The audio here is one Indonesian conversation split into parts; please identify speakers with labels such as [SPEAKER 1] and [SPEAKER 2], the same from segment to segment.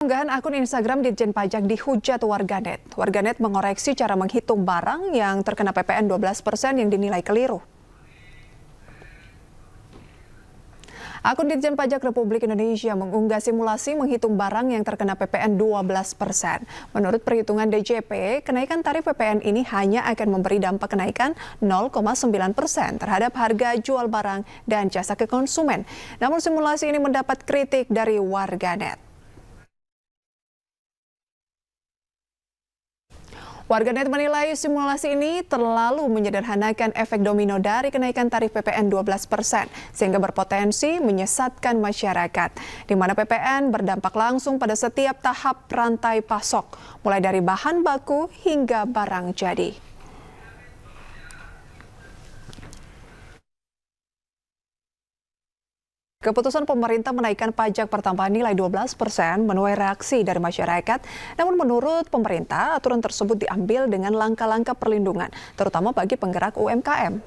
[SPEAKER 1] Unggahan akun Instagram Ditjen Pajak dihujat warganet. Warganet mengoreksi cara menghitung barang yang terkena PPN 12% yang dinilai keliru. Akun Ditjen Pajak Republik Indonesia mengunggah simulasi menghitung barang yang terkena PPN 12%. Menurut perhitungan DJP, kenaikan tarif PPN ini hanya akan memberi dampak kenaikan 0,9% terhadap harga jual barang dan jasa ke konsumen. Namun simulasi ini mendapat kritik dari warganet. Warganet menilai simulasi ini terlalu menyederhanakan efek domino dari kenaikan tarif PPN 12%, sehingga berpotensi menyesatkan masyarakat, di mana PPN berdampak langsung pada setiap tahap rantai pasok, mulai dari bahan baku hingga barang jadi. Keputusan pemerintah menaikkan pajak pertambahan nilai 12% menuai reaksi dari masyarakat. Namun menurut pemerintah, aturan tersebut diambil dengan langkah-langkah perlindungan, terutama bagi penggerak UMKM.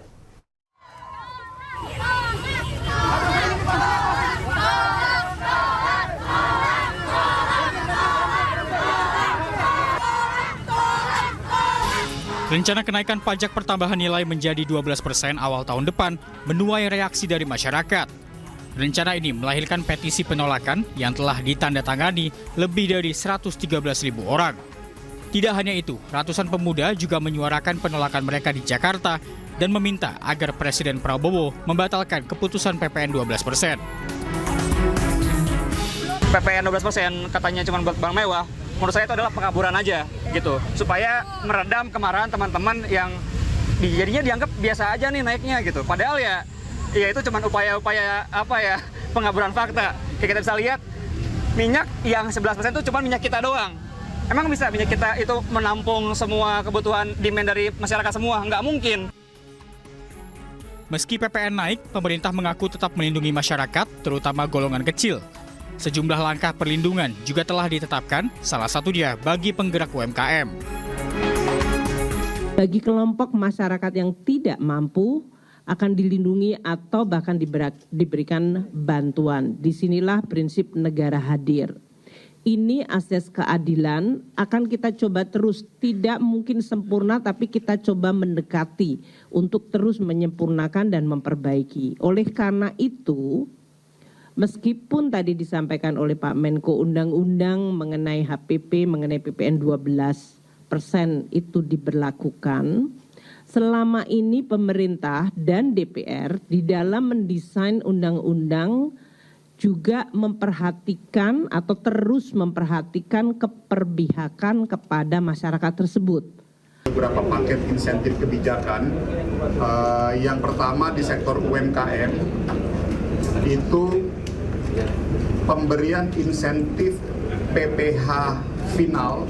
[SPEAKER 2] Rencana kenaikan pajak pertambahan nilai menjadi 12% awal tahun depan menuai reaksi dari masyarakat. Rencana ini melahirkan petisi penolakan yang telah ditandatangani lebih dari 113.000 orang. Tidak hanya itu, ratusan pemuda juga menyuarakan penolakan mereka di Jakarta dan meminta agar Presiden Prabowo membatalkan keputusan PPN 12%.
[SPEAKER 3] PPN 12% katanya cuma buat barang mewah, menurut saya itu adalah pengaburan aja gitu. Supaya meredam kemarahan teman-teman yang jadinya dianggap biasa aja nih naiknya gitu. Padahal ya itu cuma upaya-upaya pengaburan fakta. Kayak kita bisa lihat, minyak yang 11% itu cuma minyak kita doang. Emang bisa minyak kita itu menampung semua kebutuhan demand dari masyarakat semua? Nggak mungkin.
[SPEAKER 2] Meski PPN naik, pemerintah mengaku tetap melindungi masyarakat, terutama golongan kecil. Sejumlah langkah perlindungan juga telah ditetapkan, salah satunya bagi penggerak UMKM.
[SPEAKER 4] Bagi kelompok masyarakat yang tidak mampu, akan dilindungi atau bahkan diberikan bantuan. Disinilah prinsip negara hadir. Ini asas keadilan akan kita coba terus, tidak mungkin sempurna tapi kita coba mendekati untuk terus menyempurnakan dan memperbaiki. Oleh karena itu, meskipun tadi disampaikan oleh Pak Menko undang-undang mengenai HPP, mengenai PPN 12% itu diberlakukan, selama ini pemerintah dan DPR di dalam mendesain undang-undang juga memperhatikan atau terus memperhatikan keperpihakan kepada masyarakat tersebut.
[SPEAKER 5] Beberapa paket insentif kebijakan, yang pertama di sektor UMKM itu pemberian insentif PPh final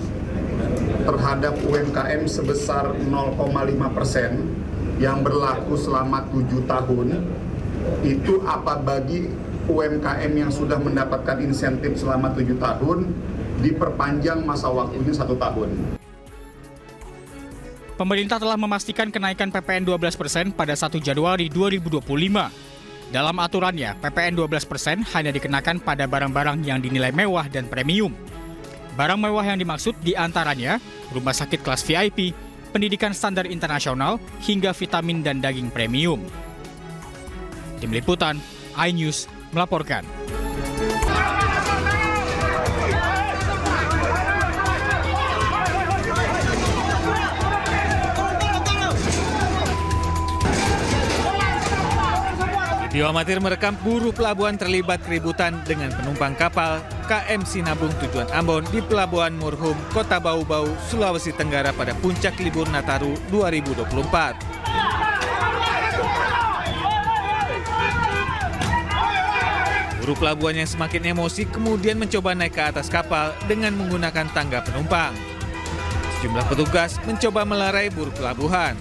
[SPEAKER 5] terhadap UMKM sebesar 0,5% yang berlaku selama 7 tahun. Itu apa bagi UMKM yang sudah mendapatkan insentif selama 7 tahun diperpanjang masa waktunya 1 tahun.
[SPEAKER 2] Pemerintah telah memastikan kenaikan PPN 12% pada 1 Januari 2025. Dalam aturannya, PPN 12% hanya dikenakan pada barang-barang yang dinilai mewah dan premium. Barang mewah yang dimaksud diantaranya rumah sakit kelas VIP, pendidikan standar internasional, hingga vitamin dan daging premium. Tim Liputan, iNews melaporkan.
[SPEAKER 6] Video amatir merekam buruh pelabuhan terlibat keributan dengan penumpang kapal KM Sinabung tujuan Ambon di Pelabuhan Murhum, Kota Bau-Bau, Sulawesi Tenggara pada puncak libur Nataru 2024. Buruh pelabuhan yang semakin emosi kemudian mencoba naik ke atas kapal dengan menggunakan tangga penumpang. Sejumlah petugas mencoba melerai buruh pelabuhan.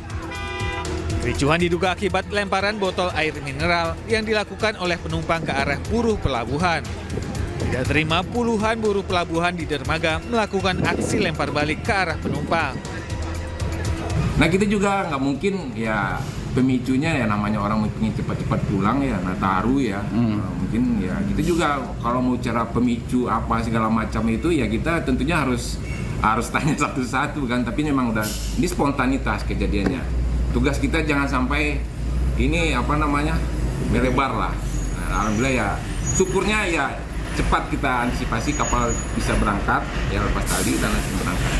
[SPEAKER 6] Kericuhan diduga akibat lemparan botol air mineral yang dilakukan oleh penumpang ke arah buruh pelabuhan. Tidak terima, puluhan buruh pelabuhan di dermaga melakukan aksi lempar balik ke arah penumpang.
[SPEAKER 7] Nah kita juga nggak mungkin ya pemicunya ya namanya orang ingin cepat-cepat pulang ya, Nataru ya. Mungkin ya gitu juga kalau mau cara pemicu apa segala macam itu ya kita tentunya harus tanya satu-satu kan, tapi memang udah ini spontanitas kejadiannya. Tugas kita jangan sampai ini melebar lah. Nah, alhamdulillah ya syukurnya ya cepat kita antisipasi kapal bisa berangkat ya lepas tali dan langsung berangkat.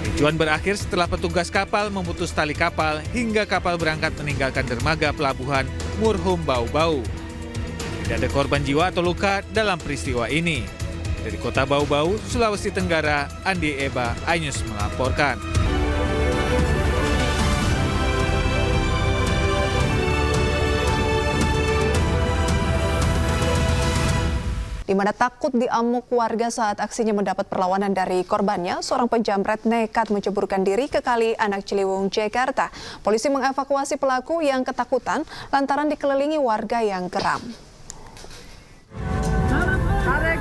[SPEAKER 6] Ricuan berakhir setelah petugas kapal memutus tali kapal hingga kapal berangkat meninggalkan dermaga pelabuhan Murhum Bau-Bau. Tidak ada korban jiwa atau luka dalam peristiwa ini. Dari kota Bau-Bau, Sulawesi Tenggara, Andi Eba, iNews melaporkan.
[SPEAKER 1] Di mana takut diamuk warga saat aksinya mendapat perlawanan dari korbannya, seorang penjamret nekat menceburkan diri ke Kali Anak Ciliwung, Jakarta. Polisi mengevakuasi pelaku yang ketakutan lantaran dikelilingi warga yang geram.
[SPEAKER 8] Tarik.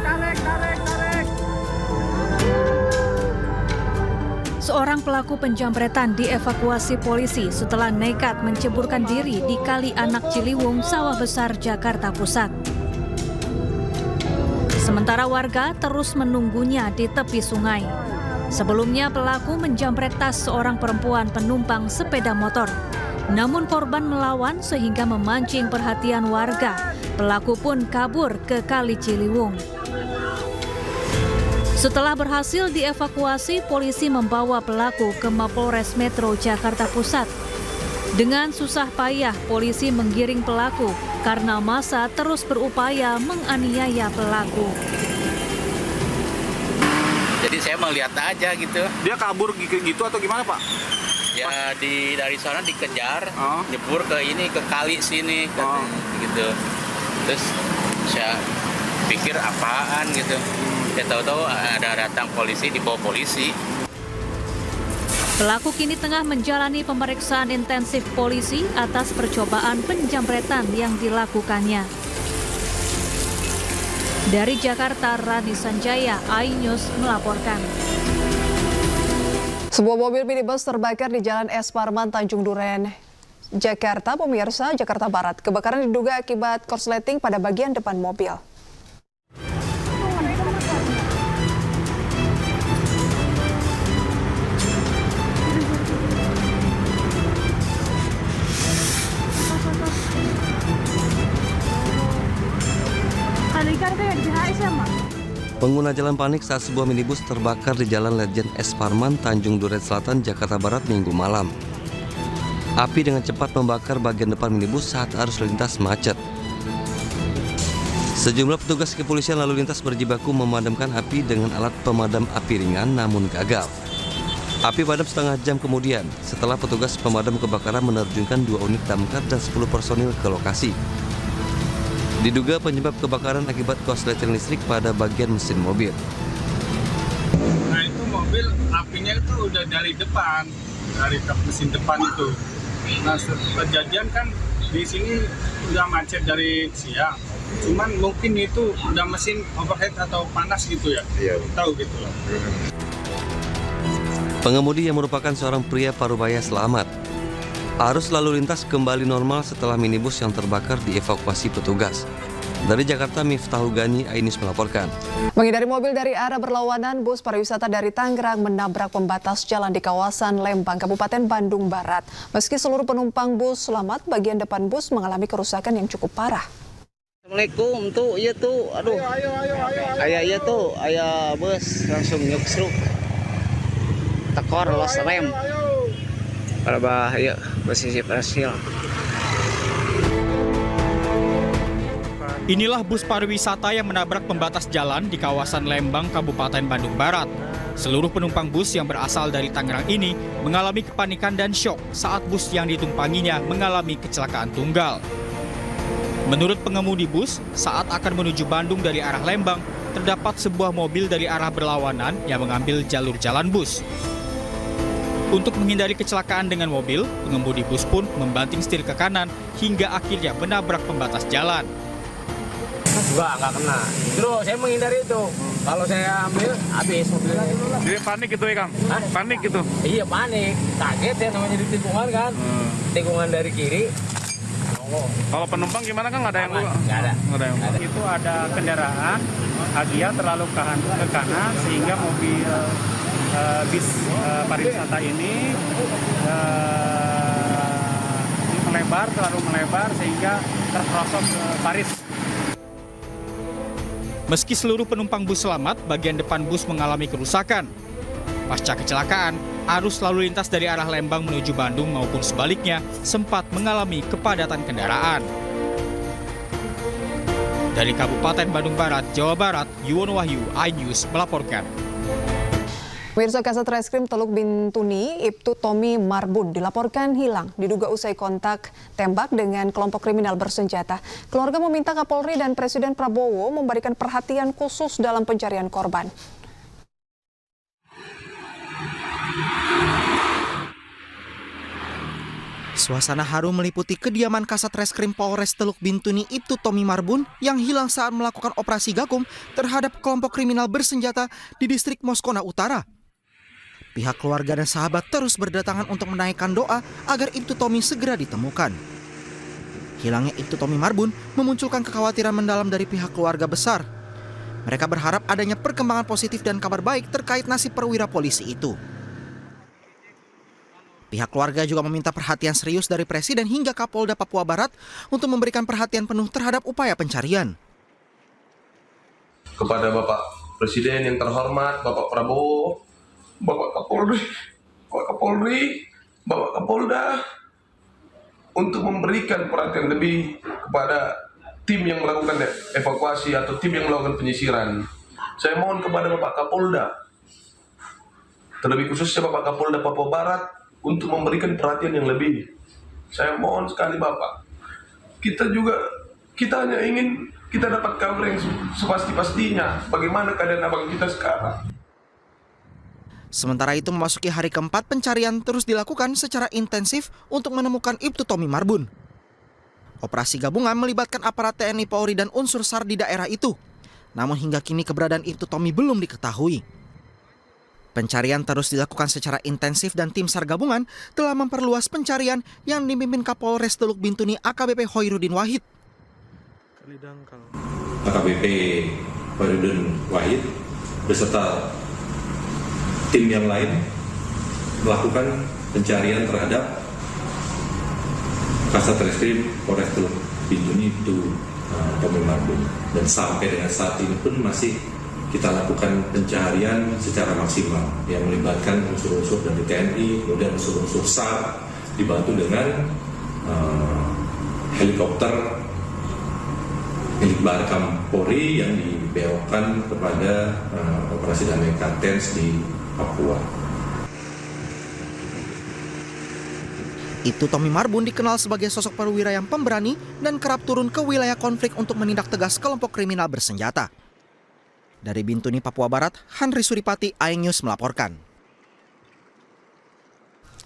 [SPEAKER 9] Seorang pelaku penjamretan dievakuasi polisi setelah nekat menceburkan diri di Kali Anak Ciliwung, Sawah Besar, Jakarta Pusat. Sementara warga terus menunggunya di tepi sungai. Sebelumnya pelaku menjamret tas seorang perempuan penumpang sepeda motor. Namun korban melawan sehingga memancing perhatian warga. Pelaku pun kabur ke Kali Ciliwung. Setelah berhasil dievakuasi, polisi membawa pelaku ke Mapolres Metro Jakarta Pusat. Dengan susah payah, polisi menggiring pelaku karena massa terus berupaya menganiaya pelaku.
[SPEAKER 10] Jadi saya melihat aja gitu.
[SPEAKER 3] Dia kabur gitu atau gimana, Pak?
[SPEAKER 10] Ya dari sana dikejar, nyebur ke kali sini gitu. Terus saya pikir apaan gitu. Ya tahu-tahu ada datang polisi, dibawa polisi.
[SPEAKER 9] Pelaku kini tengah menjalani pemeriksaan intensif polisi atas percobaan penjamretan yang dilakukannya. Dari Jakarta, Rani Sanjaya, iNews melaporkan.
[SPEAKER 1] Sebuah mobil minibus terbakar di Jalan S. Parman, Tanjung Duren, Jakarta, pemirsa, Jakarta Barat. Kebakaran diduga akibat korsleting pada bagian depan mobil.
[SPEAKER 11] Pengguna jalan panik saat sebuah minibus terbakar di Jalan Ledjen S. Parman, Tanjung Duren Selatan, Jakarta Barat, Minggu malam. Api dengan cepat membakar bagian depan minibus saat arus lintas macet. Sejumlah petugas kepolisian lalu lintas berjibaku memadamkan api dengan alat pemadam api ringan, namun gagal. Api padam setengah jam kemudian setelah petugas pemadam kebakaran menerjunkan 2 unit damkar dan 10 personil ke lokasi. Diduga penyebab kebakaran akibat korsleting listrik pada bagian mesin mobil.
[SPEAKER 12] Nah itu mobil apinya itu udah dari depan, dari kap mesin depan itu. Nah kejadian kan di sini udah macet dari siang. Cuman mungkin itu udah mesin overhead atau panas gitu ya. Iya. Tahu gitu loh.
[SPEAKER 11] Pengemudi yang merupakan seorang pria Parubaya selamat. Arus lalu lintas kembali normal setelah minibus yang terbakar dievakuasi petugas. Dari Jakarta, Miftahul Gani, iNews melaporkan.
[SPEAKER 1] Menghindari mobil dari arah berlawanan, bus pariwisata dari Tangerang menabrak pembatas jalan di kawasan Lembang, Kabupaten Bandung Barat. Meski seluruh penumpang bus selamat, bagian depan bus mengalami kerusakan yang cukup parah.
[SPEAKER 10] Assalamualaikum, tuh iya tuh, aduh. Ayah tuh, ayah bus langsung nyuksruk. Tekor los rem. Para bahaya, posisi berhasil.
[SPEAKER 2] Inilah bus pariwisata yang menabrak pembatas jalan di kawasan Lembang, Kabupaten Bandung Barat. Seluruh penumpang bus yang berasal dari Tangerang ini mengalami kepanikan dan syok saat bus yang ditumpanginya mengalami kecelakaan tunggal. Menurut pengemudi bus, saat akan menuju Bandung dari arah Lembang, terdapat sebuah mobil dari arah berlawanan yang mengambil jalur jalan bus. Untuk menghindari kecelakaan dengan mobil, pengemudi bus pun membanting setir ke kanan hingga akhirnya menabrak pembatas jalan.
[SPEAKER 13] Nggak kena. Terus saya menghindari itu.
[SPEAKER 8] Kalau saya ambil, habis mobilnya.
[SPEAKER 12] Jadi panik gitu ya, Kang? Panik gitu?
[SPEAKER 8] Iya, panik. Kaget ya, namanya di tikungan kan. Tikungan dari kiri.
[SPEAKER 12] Kalau penumpang gimana, Kang? Nggak ada yang luka?
[SPEAKER 8] Nggak ada.
[SPEAKER 12] Nggak ada yang luka.
[SPEAKER 13] Itu ada kendaraan Agia terlalu ke kanan sehingga mobil bis pariwisata ini terlalu melebar sehingga terperosok ke Paris.
[SPEAKER 2] Meski seluruh penumpang bus selamat, bagian depan bus mengalami kerusakan. Pasca kecelakaan, arus lalu lintas dari arah Lembang menuju Bandung maupun sebaliknya sempat mengalami kepadatan kendaraan. Dari Kabupaten Bandung Barat, Jawa Barat, Yuwono Wahyu, iNews melaporkan.
[SPEAKER 1] Pemirsa, Kasat Reskrim Teluk Bintuni, Ibtu Tommy Marbun dilaporkan hilang diduga usai kontak tembak dengan kelompok kriminal bersenjata. Keluarga meminta Kapolri dan Presiden Prabowo memberikan perhatian khusus dalam pencarian korban.
[SPEAKER 14] Suasana haru meliputi kediaman Kasat Reskrim Polres Teluk Bintuni Ibtu Tommy Marbun yang hilang saat melakukan operasi gagum terhadap kelompok kriminal bersenjata di distrik Moskona Utara. Pihak keluarga dan sahabat terus berdatangan untuk menaikkan doa agar Ibtu Tommy segera ditemukan. Hilangnya Ibtu Tommy Marbun memunculkan kekhawatiran mendalam dari pihak keluarga besar. Mereka berharap adanya perkembangan positif dan kabar baik terkait nasib perwira polisi itu. Pihak keluarga juga meminta perhatian serius dari Presiden hingga Kapolda Papua Barat untuk memberikan perhatian penuh terhadap upaya pencarian.
[SPEAKER 15] Kepada Bapak Presiden yang terhormat, Bapak Prabowo, Bapak Kapolri, Bapak Kapolda, untuk memberikan perhatian lebih kepada tim yang melakukan evakuasi atau tim yang melakukan penyisiran. Saya mohon kepada Bapak Kapolda, terlebih khususnya Bapak Kapolda Papua Barat, untuk memberikan perhatian yang lebih. Saya mohon sekali Bapak, kita hanya ingin kita dapat kabar yang sepasti-pastinya bagaimana keadaan abang kita sekarang.
[SPEAKER 14] Sementara itu memasuki hari keempat pencarian terus dilakukan secara intensif untuk menemukan Ibtu Tommy Marbun. Operasi gabungan melibatkan aparat TNI Polri dan unsur SAR di daerah itu. Namun hingga kini keberadaan Ibtu Tommy belum diketahui. Pencarian terus dilakukan secara intensif dan tim SAR gabungan telah memperluas pencarian yang dipimpin Kapolres Teluk Bintuni AKBP Hoirudin Wahid.
[SPEAKER 16] AKBP Hoirudin Wahid beserta tim yang lain melakukan pencarian terhadap Kasat Reskrim Polres Teluk Bintuni itu Tommy Marbun, dan sampai dengan saat ini pun masih kita lakukan pencarian secara maksimal yang melibatkan unsur-unsur dari TNI, kemudian unsur-unsur SAR dibantu dengan helikopter milik Barkam Polri yang dibeokan kepada operasi damai Kartens di Papua.
[SPEAKER 14] Ibtu Tommy Marbun dikenal sebagai sosok perwira yang pemberani dan kerap turun ke wilayah konflik untuk menindak tegas kelompok kriminal bersenjata. Dari Bintuni, Papua Barat, Henry Suripati, iNews melaporkan.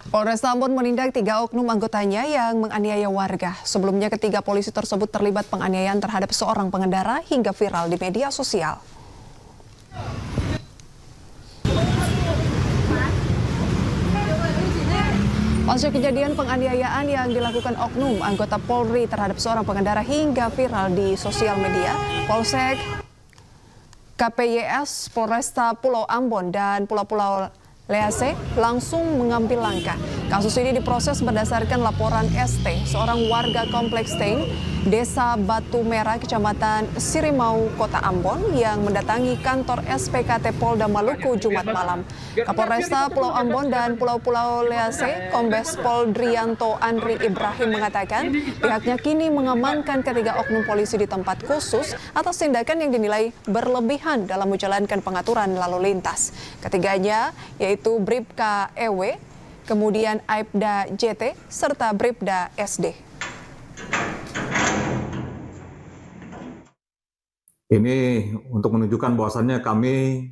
[SPEAKER 1] Polres Ambon menindak 3 oknum anggotanya yang menganiaya warga. Sebelumnya ketiga polisi tersebut terlibat penganiayaan terhadap seorang pengendara hingga viral di media sosial. Pasca kejadian penganiayaan yang dilakukan oknum anggota Polri terhadap seorang pengendara hingga viral di sosial media, Polsek KPYS Polresta Pulau Ambon dan Pulau-Pulau Lease langsung mengambil langkah. Kasus ini diproses berdasarkan laporan ST, seorang warga Kompleks Stein, Desa Batu Merah, Kecamatan Sirimau, Kota Ambon, yang mendatangi kantor SPKT Polda Maluku Jumat malam. Kapolresta Pulau Ambon dan Pulau-Pulau Lease, Kombes Pol Drianto Andri Ibrahim mengatakan pihaknya kini mengamankan ketiga oknum polisi di tempat khusus atas tindakan yang dinilai berlebihan dalam menjalankan pengaturan lalu lintas. Ketiganya yaitu Bribka EW, kemudian Aibda JT, serta Bribda SD.
[SPEAKER 17] Ini untuk menunjukkan bahwasannya kami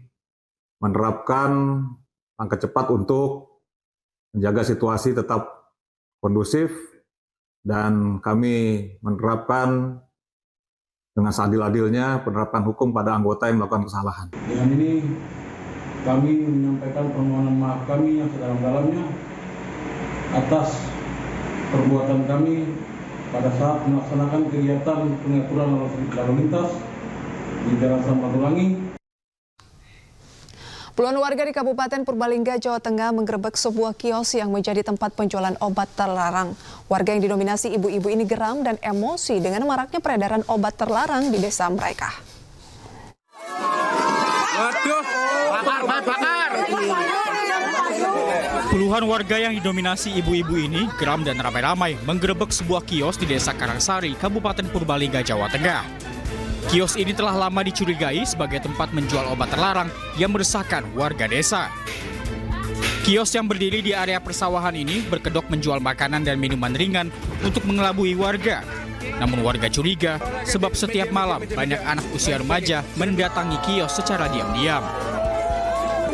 [SPEAKER 17] menerapkan langkah cepat untuk menjaga situasi tetap kondusif, dan kami menerapkan dengan seadil-adilnya penerapan hukum pada anggota yang melakukan kesalahan.
[SPEAKER 18] Dengan ini kami menyampaikan permohonan maaf kami yang sedalam-dalamnya atas perbuatan kami pada saat melaksanakan kegiatan pengaturan lalu lintas di Jalan Samratulangi.
[SPEAKER 1] Puluhan warga di Kabupaten Purbalingga, Jawa Tengah menggerebek sebuah kios yang menjadi tempat penjualan obat terlarang. Warga yang didominasi ibu-ibu ini geram dan emosi dengan maraknya peredaran obat terlarang di desa mereka.
[SPEAKER 2] Waduh, bakar. Puluhan warga yang didominasi ibu-ibu ini geram dan ramai-ramai menggerebek sebuah kios di Desa Karangsari, Kabupaten Purbalingga, Jawa Tengah. Kios ini telah lama dicurigai sebagai tempat menjual obat terlarang yang meresahkan warga desa. Kios yang berdiri di area persawahan ini berkedok menjual makanan dan minuman ringan untuk mengelabui warga. Namun warga curiga sebab setiap malam banyak anak usia remaja mendatangi kios secara diam-diam.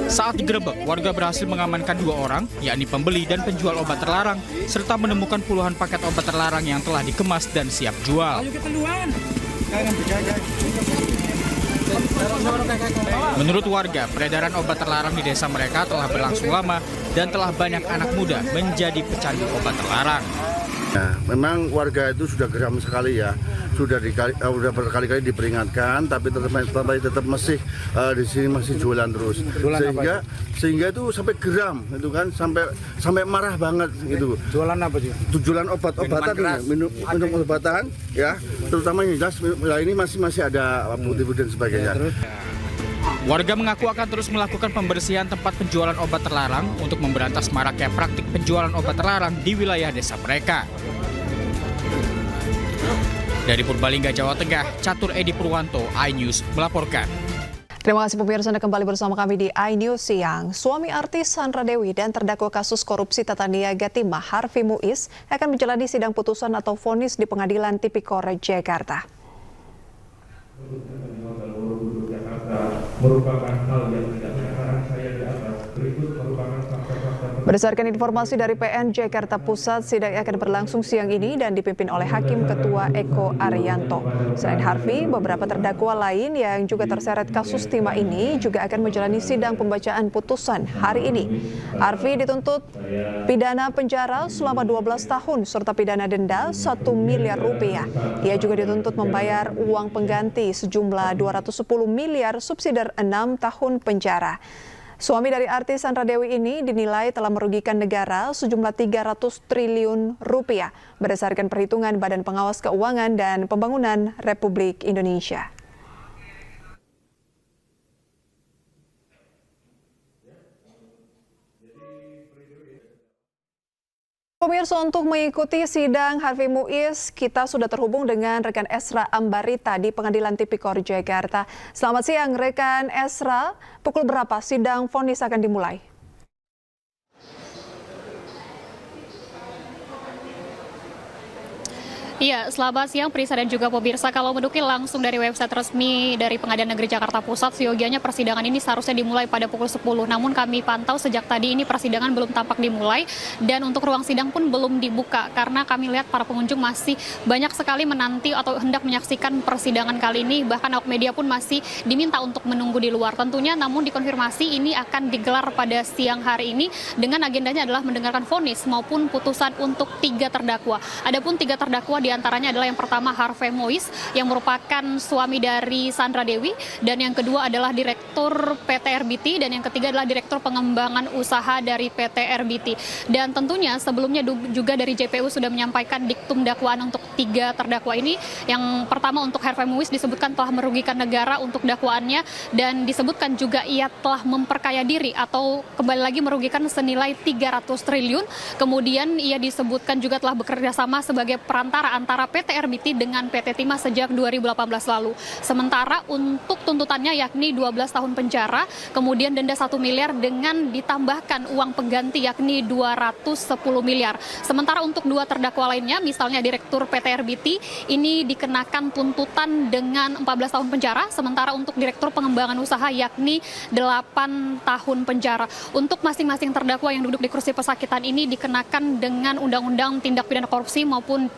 [SPEAKER 2] Saat digerebek, warga berhasil mengamankan 2 orang, yakni pembeli dan penjual obat terlarang, serta menemukan puluhan paket obat terlarang yang telah dikemas dan siap jual. Menurut warga, peredaran obat terlarang di desa mereka telah berlangsung lama dan telah banyak anak muda menjadi pecandu obat terlarang.
[SPEAKER 19] Ya, memang warga itu sudah geram sekali ya, sudah berkali-kali diperingatkan, tapi tetap masih di sini masih jualan terus, sehingga itu sampai geram, itu kan sampai marah banget gitu.
[SPEAKER 20] Jualan apa sih?
[SPEAKER 19] Jualan obat-obatan, minum obatan, ya, terutama ini masih ada putih-putih dan sebagainya.
[SPEAKER 2] Warga mengaku akan terus melakukan pembersihan tempat penjualan obat terlarang untuk memberantas maraknya praktik penjualan obat terlarang di wilayah desa mereka. Dari Purbalingga, Jawa Tengah, Catur Edi Purwanto, iNews melaporkan.
[SPEAKER 1] Terima kasih pemirsa Anda kembali bersama kami di iNews Siang. Suami artis Sandra Dewi dan terdakwa kasus korupsi tata niaga timah Harvey Muiz akan menjalani sidang putusan atau vonis di Pengadilan Tipikor Jakarta.
[SPEAKER 18] Merupakan hal yang tidak sekarang saya di atas. Berikut merupakan fakta-fakta.
[SPEAKER 1] Berdasarkan informasi dari PN Jakarta Pusat, sidang akan berlangsung siang ini dan dipimpin oleh Hakim Ketua Eko Arianto. Selain Harvey, beberapa terdakwa lain yang juga terseret kasus timah ini juga akan menjalani sidang pembacaan putusan hari ini. Harvey dituntut pidana penjara selama 12 tahun serta pidana denda 1 miliar rupiah. Ia juga dituntut membayar uang pengganti sejumlah 210 miliar subsidi 6 tahun penjara. Suami dari artis Sandra Dewi ini dinilai telah merugikan negara sejumlah 300 triliun rupiah berdasarkan perhitungan Badan Pengawas Keuangan dan Pembangunan Republik Indonesia. Pemirsa, untuk mengikuti sidang Harvey Muiz, kita sudah terhubung dengan rekan Esra Ambarita di Pengadilan Tipikor Jakarta. Selamat siang, rekan Esra. Pukul berapa sidang vonis akan dimulai?
[SPEAKER 21] Iya, selamat siang Prisa dan juga pemirsa. Kalau menukil langsung dari website resmi dari Pengadilan Negeri Jakarta Pusat, seyogianya persidangan ini seharusnya dimulai pada pukul 10. Namun kami pantau sejak tadi ini persidangan belum tampak dimulai dan untuk ruang sidang pun belum dibuka karena kami lihat para pengunjung masih banyak sekali menanti atau hendak menyaksikan persidangan kali ini. Bahkan awak media pun masih diminta untuk menunggu di luar tentunya. Namun dikonfirmasi ini akan digelar pada siang hari ini dengan agendanya adalah mendengarkan vonis maupun putusan untuk 3 terdakwa. Adapun 3 terdakwa di antaranya adalah yang pertama Harvey Muiz yang merupakan suami dari Sandra Dewi dan yang kedua adalah Direktur PT RBT dan yang ketiga adalah Direktur Pengembangan Usaha dari PT RBT. Dan tentunya sebelumnya juga dari JPU sudah menyampaikan diktum dakwaan untuk 3 terdakwa ini. Yang pertama untuk Harvey Muiz disebutkan telah merugikan negara untuk dakwaannya dan disebutkan juga ia telah memperkaya diri atau kembali lagi merugikan senilai 300 triliun. Kemudian ia disebutkan juga telah bekerja sama sebagai perantara antara PT RBT dengan PT Timah sejak 2018 lalu. Sementara untuk tuntutannya yakni 12 tahun penjara, kemudian denda 1 miliar dengan ditambahkan uang pengganti yakni 210 miliar. Sementara untuk 2 terdakwa lainnya, misalnya Direktur PT RBT, ini dikenakan tuntutan dengan 14 tahun penjara, sementara untuk Direktur Pengembangan Usaha yakni 8 tahun penjara. Untuk masing-masing terdakwa yang duduk di kursi pesakitan ini dikenakan dengan Undang-Undang Tindak Pidana Korupsi maupun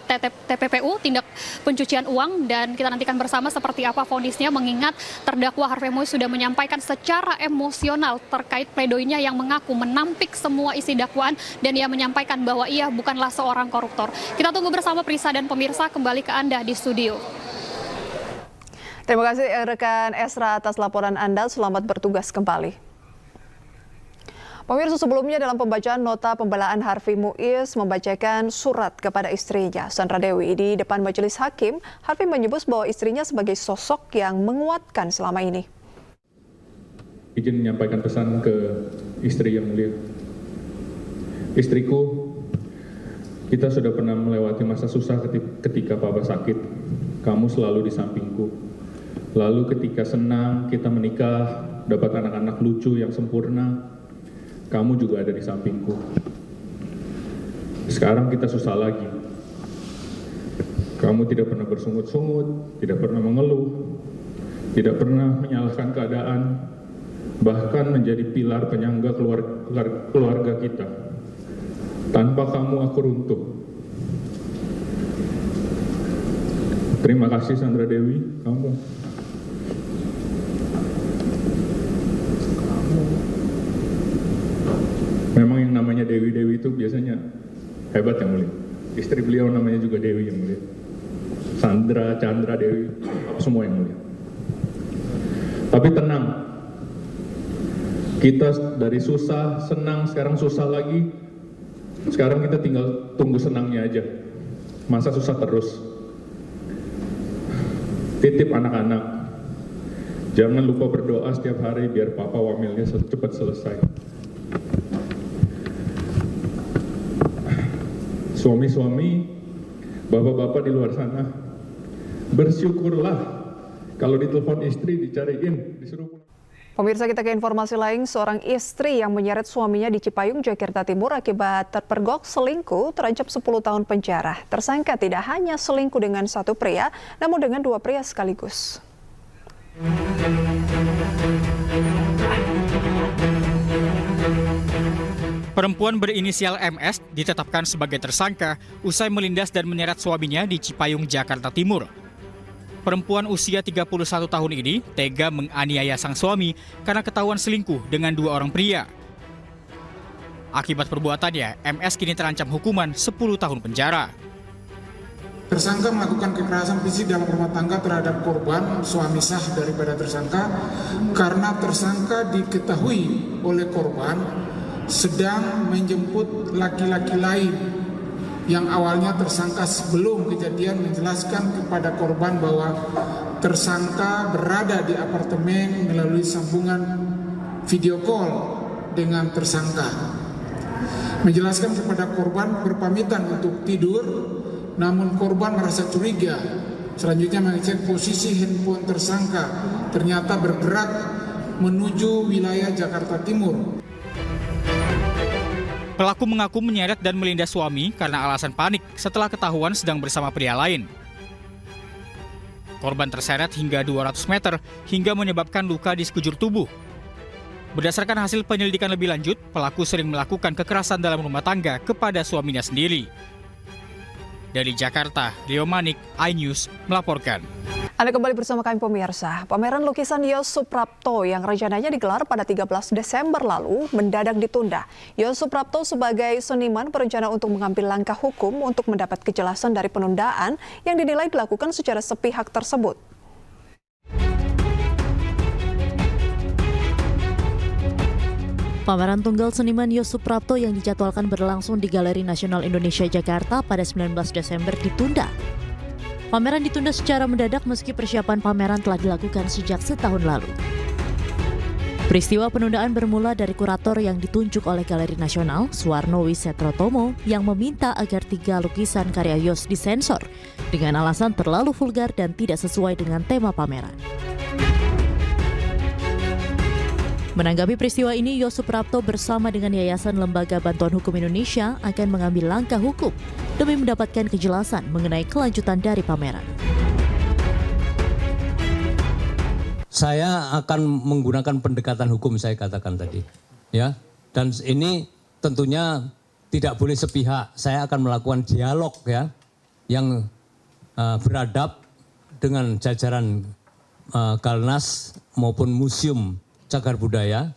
[SPEAKER 21] TPPU, tindak pencucian uang, dan kita nantikan bersama seperti apa vonisnya, mengingat terdakwa Harvey Moise sudah menyampaikan secara emosional terkait pledoinya yang mengaku menampik semua isi dakwaan, dan ia menyampaikan bahwa ia bukanlah seorang koruptor. Kita tunggu bersama Prisa dan pemirsa, kembali ke Anda di studio.
[SPEAKER 1] Terima kasih rekan Esra atas laporan Anda, selamat bertugas kembali. Pemirsa, sebelumnya dalam pembacaan nota pembelaan Harvey Moise membacakan surat kepada istrinya, Sandra Dewi, di depan majelis hakim, Harvey menyebut bahwa istrinya sebagai sosok yang menguatkan selama ini.
[SPEAKER 20] Izin menyampaikan pesan ke istri yang mulia. Istriku, kita sudah pernah melewati masa susah ketika Papa sakit. Kamu selalu di sampingku. Lalu ketika senang, kita menikah, dapat anak-anak lucu yang sempurna, kamu juga ada di sampingku. Sekarang kita susah lagi. Kamu tidak pernah bersungut-sungut, tidak pernah mengeluh, tidak pernah menyalahkan keadaan, bahkan menjadi pilar penyangga keluarga kita. Tanpa kamu aku runtuh. Terima kasih Sandra Dewi, kamu. Memang yang namanya Dewi-Dewi itu biasanya hebat yang mulia. Istri beliau namanya juga Dewi yang mulia. Sandra, Chandra, Dewi, semua yang mulia. Tapi tenang, kita dari susah, senang, sekarang susah lagi. Sekarang kita tinggal tunggu senangnya aja. Masa susah terus. Titip anak-anak, jangan lupa berdoa setiap hari biar papa wamilnya cepat selesai. Suami-suami, bapak-bapak di luar sana, bersyukurlah kalau ditelepon istri, dicariin, disuruh pulang.
[SPEAKER 1] Pemirsa, kita ke informasi lain, seorang istri yang menyeret suaminya di Cipayung, Jakarta Timur akibat terpergok selingkuh terancam 10 tahun penjara. Tersangka tidak hanya selingkuh dengan satu pria, namun dengan dua pria sekaligus.
[SPEAKER 2] Perempuan berinisial MS ditetapkan sebagai tersangka usai melindas dan menyeret suaminya di Cipayung, Jakarta Timur. Perempuan usia 31 tahun ini tega menganiaya sang suami karena ketahuan selingkuh dengan dua orang pria. Akibat perbuatannya, MS kini terancam hukuman 10 tahun penjara.
[SPEAKER 22] Tersangka melakukan kekerasan fisik dalam rumah tangga terhadap korban, suami sah daripada tersangka, karena tersangka diketahui oleh korban sedang menjemput laki-laki lain yang awalnya tersangka sebelum kejadian menjelaskan kepada korban bahwa tersangka berada di apartemen melalui sambungan video call dengan tersangka. Menjelaskan kepada korban berpamitan untuk tidur, namun korban merasa curiga. Selanjutnya mengecek posisi handphone tersangka, ternyata bergerak menuju wilayah Jakarta Timur.
[SPEAKER 2] Pelaku mengaku menyeret dan melindas suami karena alasan panik setelah ketahuan sedang bersama pria lain. Korban terseret hingga 200 meter hingga menyebabkan luka di sekujur tubuh. Berdasarkan hasil penyelidikan lebih lanjut, pelaku sering melakukan kekerasan dalam rumah tangga kepada suaminya sendiri. Dari Jakarta, Rio Manik, iNews melaporkan.
[SPEAKER 1] Anda kembali bersama kami pemirsa. Pameran lukisan Yos Suprapto yang rencananya digelar pada 13 Desember lalu mendadak ditunda. Yos Suprapto sebagai seniman berencana untuk mengambil langkah hukum untuk mendapat kejelasan dari penundaan yang dinilai dilakukan secara sepihak tersebut.
[SPEAKER 23] Pameran tunggal seniman Yos Suprapto yang dijadwalkan berlangsung di Galeri Nasional Indonesia Jakarta pada 19 Desember ditunda. Pameran ditunda secara mendadak meski persiapan pameran telah dilakukan sejak setahun lalu. Peristiwa penundaan bermula dari kurator yang ditunjuk oleh Galeri Nasional, Suwarno Wisetrotomo, yang meminta agar 3 lukisan karya Yos disensor dengan alasan terlalu vulgar dan tidak sesuai dengan tema pameran. Menanggapi peristiwa ini, Yos Suprapto bersama dengan Yayasan Lembaga Bantuan Hukum Indonesia akan mengambil langkah hukum demi mendapatkan kejelasan mengenai kelanjutan dari pameran.
[SPEAKER 24] Saya akan menggunakan pendekatan hukum, saya katakan tadi, ya. Dan ini tentunya tidak boleh sepihak. Saya akan melakukan dialog, ya, yang beradab dengan jajaran Kalnas maupun Museum Cagar Budaya,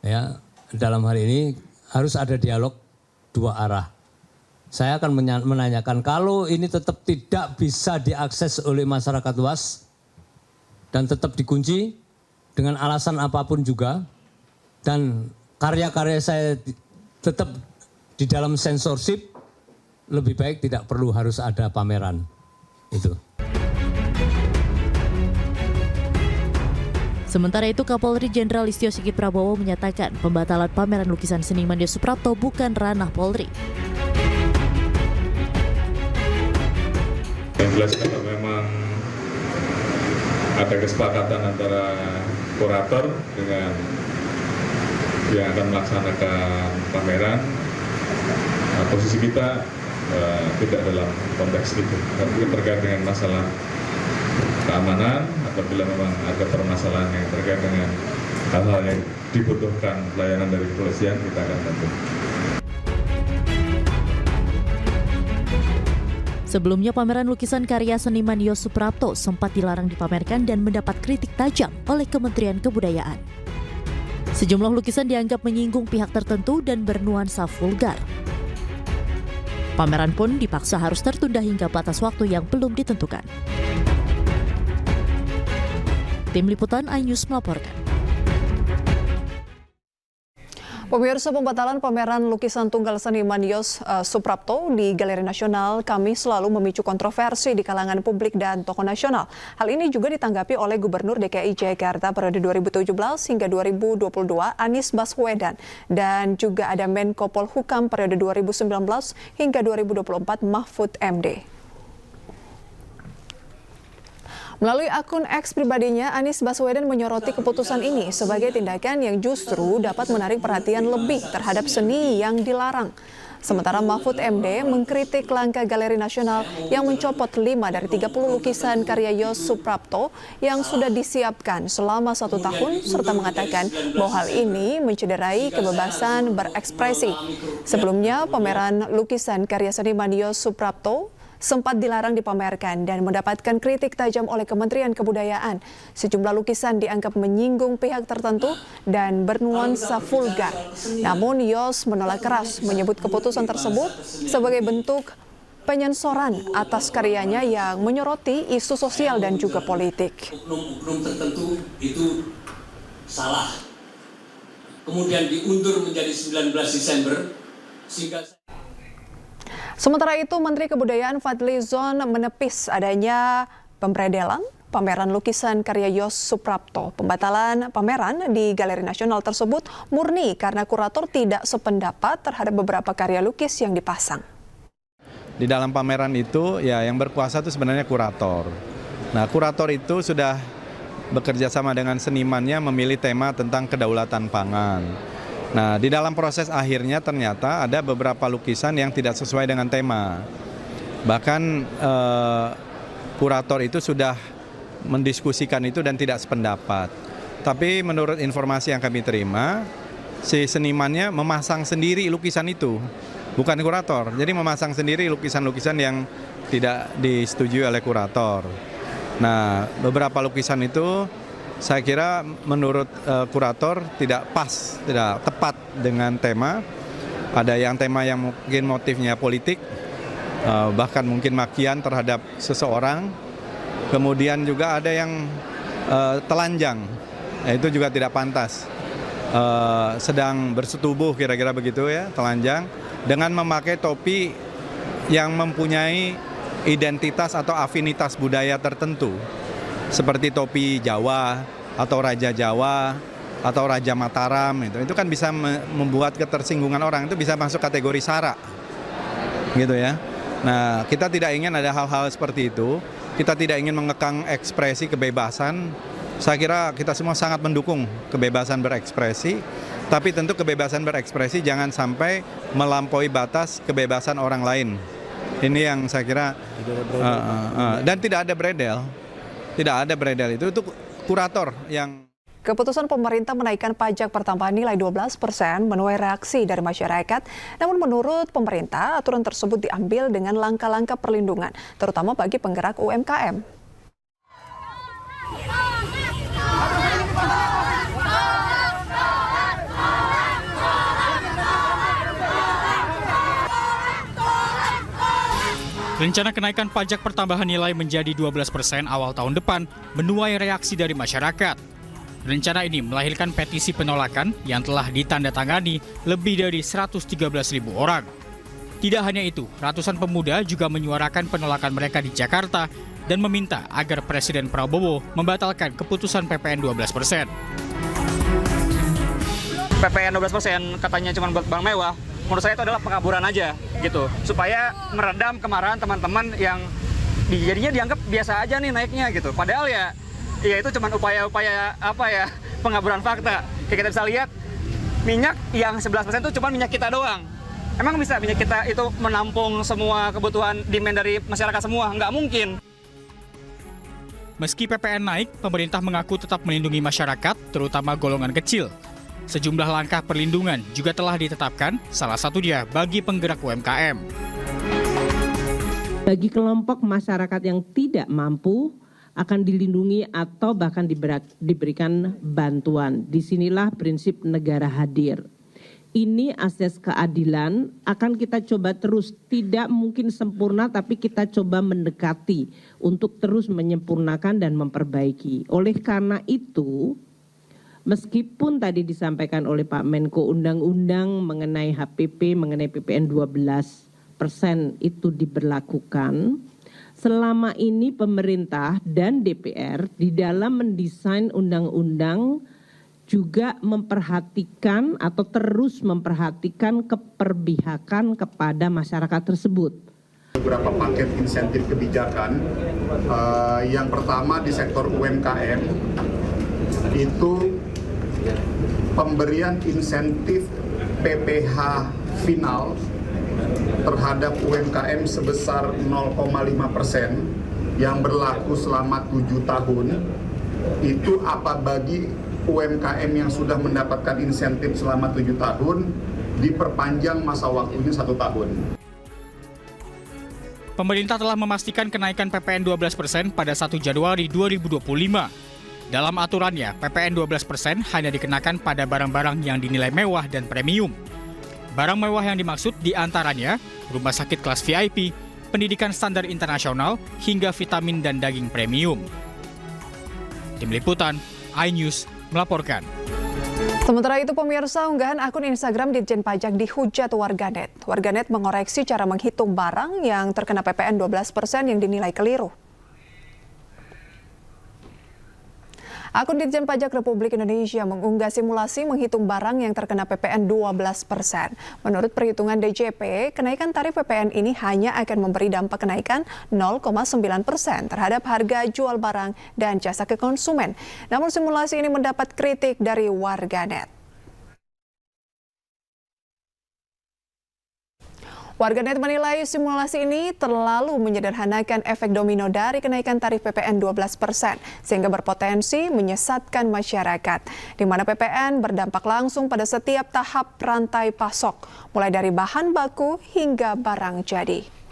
[SPEAKER 24] ya, dalam hal ini harus ada dialog dua arah. Saya akan menanyakan, kalau ini tetap tidak bisa diakses oleh masyarakat luas dan tetap dikunci dengan alasan apapun juga, dan karya-karya saya tetap di dalam sensorship, lebih baik tidak perlu harus ada pameran. Itu.
[SPEAKER 23] Sementara itu, Kapolri Jenderal Listio Sigit Prabowo menyatakan pembatalan pameran lukisan seniman Yos Suprapto bukan ranah Polri.
[SPEAKER 20] Yang jelas kalau memang ada kesepakatan antara kurator dengan yang akan melaksanakan pameran, posisi kita tidak dalam konteks itu. Tapi terkait dengan masalah keamanan, apabila memang ada permasalahan yang terkait dengan hal-hal yang dibutuhkan pelayanan dari kepolisian, kita akan bantu.
[SPEAKER 23] Sebelumnya, pameran lukisan karya seniman Yos Suprapto sempat dilarang dipamerkan dan mendapat kritik tajam oleh Kementerian Kebudayaan. Sejumlah lukisan dianggap menyinggung pihak tertentu dan bernuansa vulgar. Pameran pun dipaksa harus tertunda hingga batas waktu yang belum ditentukan. Tim Liputan iNews melaporkan.
[SPEAKER 1] Pemirsa, pembatalan pameran lukisan tunggal seniman Yos Suprapto di Galeri Nasional Kamis selalu memicu kontroversi di kalangan publik dan tokoh nasional. Hal ini juga ditanggapi oleh Gubernur DKI Jakarta periode 2017 hingga 2022 Anies Baswedan, dan juga ada Menko Polhukam periode 2019 hingga 2024 Mahfud MD. Melalui akun X pribadinya, Anies Baswedan menyoroti keputusan ini sebagai tindakan yang justru dapat menarik perhatian lebih terhadap seni yang dilarang. Sementara Mahfud MD mengkritik langkah Galeri Nasional yang mencopot 5 dari 30 lukisan karya Yos Suprapto yang sudah disiapkan selama 1 tahun, serta mengatakan bahwa hal ini mencederai kebebasan berekspresi. Sebelumnya, pameran lukisan karya seniman Yos Suprapto sempat dilarang dipamerkan dan mendapatkan kritik tajam oleh Kementerian Kebudayaan. Sejumlah lukisan dianggap menyinggung pihak tertentu dan bernuansa vulgar. Namun Yos menolak keras, menyebut keputusan tersebut sebagai bentuk penyensoran atas karyanya yang menyoroti isu sosial dan juga politik.
[SPEAKER 24] Oknum tertentu itu salah. Kemudian diundur menjadi 19 Desember sehingga
[SPEAKER 1] Sementara itu, Menteri Kebudayaan Fadly Zon menepis adanya pemberedelan pameran lukisan karya Yos Suprapto. Pembatalan pameran di Galeri Nasional tersebut murni karena kurator tidak sependapat terhadap beberapa karya lukis yang dipasang.
[SPEAKER 4] Di dalam pameran itu, ya yang berkuasa itu sebenarnya kurator. Nah, kurator itu sudah bekerja sama dengan senimannya memilih tema tentang kedaulatan pangan. Nah, di dalam proses akhirnya ternyata ada beberapa lukisan yang tidak sesuai dengan tema. Bahkan kurator itu sudah mendiskusikan itu dan tidak sependapat. Tapi menurut informasi yang kami terima, si senimannya memasang sendiri lukisan itu, bukan kurator. Jadi memasang sendiri lukisan-lukisan yang tidak disetujui oleh kurator. Nah, beberapa lukisan itu saya kira menurut kurator tidak pas, tidak tepat dengan tema. Ada yang tema yang mungkin motifnya politik, bahkan mungkin makian terhadap seseorang. Kemudian juga ada yang telanjang, itu juga tidak pantas. Sedang bersetubuh kira-kira begitu ya, telanjang, dengan memakai topi yang mempunyai identitas atau afinitas budaya tertentu. Seperti topi Jawa atau Raja Jawa atau Raja Mataram, itu kan bisa membuat ketersinggungan orang, itu bisa masuk kategori sara, gitu ya. Nah, kita tidak ingin ada hal-hal seperti itu. Kita tidak ingin mengekang ekspresi kebebasan. Saya kira kita semua sangat mendukung kebebasan berekspresi, tapi tentu kebebasan berekspresi jangan sampai melampaui batas kebebasan orang lain. Ini yang saya kira dan tidak ada beredel. Tidak ada beredel itu kurator yang
[SPEAKER 1] Keputusan pemerintah menaikkan pajak pertambahan nilai 12% menuai reaksi dari masyarakat. Namun menurut pemerintah, aturan tersebut diambil dengan langkah-langkah perlindungan, terutama bagi penggerak UMKM.
[SPEAKER 2] Rencana kenaikan pajak pertambahan nilai menjadi 12% awal tahun depan menuai reaksi dari masyarakat. Rencana ini melahirkan petisi penolakan yang telah ditandatangani lebih dari 113.000 orang. Tidak hanya itu, ratusan pemuda juga menyuarakan penolakan mereka di Jakarta dan meminta agar Presiden Prabowo membatalkan keputusan PPN 12%.
[SPEAKER 3] PPN 12% katanya cuma buat barang mewah. Menurut saya itu adalah pengaburan aja gitu, supaya meredam kemarahan teman-teman yang jadinya dianggap biasa aja nih naiknya gitu. Padahal ya itu cuma upaya-upaya pengaburan fakta. Kayak kita bisa lihat minyak yang 11% itu cuma minyak kita doang. Emang bisa minyak kita itu menampung semua kebutuhan demand dari masyarakat semua? Nggak mungkin.
[SPEAKER 2] Meski PPN naik, pemerintah mengaku tetap melindungi masyarakat, terutama golongan kecil. Sejumlah langkah perlindungan juga telah ditetapkan, salah satunya bagi penggerak UMKM.
[SPEAKER 5] Bagi kelompok masyarakat yang tidak mampu akan dilindungi atau bahkan diberikan bantuan. Disinilah prinsip negara hadir. Ini asas keadilan akan kita coba terus, tidak mungkin sempurna tapi kita coba mendekati untuk terus menyempurnakan dan memperbaiki. Oleh karena itu, meskipun tadi disampaikan oleh Pak Menko undang-undang mengenai HPP, mengenai PPN 12% itu diberlakukan, selama ini pemerintah dan DPR di dalam mendesain undang-undang juga memperhatikan atau terus memperhatikan keperpihakan kepada masyarakat tersebut.
[SPEAKER 6] Beberapa paket insentif kebijakan, yang pertama di sektor UMKM itu pemberian insentif PPh final terhadap UMKM sebesar 0,5% yang berlaku selama 7 tahun. Itu apa bagi UMKM yang sudah mendapatkan insentif selama 7 tahun diperpanjang masa waktunya 1 tahun.
[SPEAKER 2] Pemerintah telah memastikan kenaikan PPN 12% pada 1 Januari 2025. Dalam aturannya, PPN 12% hanya dikenakan pada barang-barang yang dinilai mewah dan premium. Barang mewah yang dimaksud diantaranya rumah sakit kelas VIP, pendidikan standar internasional, hingga vitamin dan daging premium. Tim Liputan, iNews melaporkan.
[SPEAKER 1] Sementara itu, pemirsa, unggahan akun Instagram Ditjen Pajak dihujat warganet. Warganet mengoreksi cara menghitung barang yang terkena PPN 12% yang dinilai keliru. Akun Ditjen Pajak Republik Indonesia mengunggah simulasi menghitung barang yang terkena PPN 12%. Menurut perhitungan DJP, kenaikan tarif PPN ini hanya akan memberi dampak kenaikan 0,9% terhadap harga jual barang dan jasa ke konsumen. Namun simulasi ini mendapat kritik dari warganet. Warganet menilai simulasi ini terlalu menyederhanakan efek domino dari kenaikan tarif PPN 12%, sehingga berpotensi menyesatkan masyarakat, di mana PPN berdampak langsung pada setiap tahap rantai pasok, mulai dari bahan baku hingga barang jadi.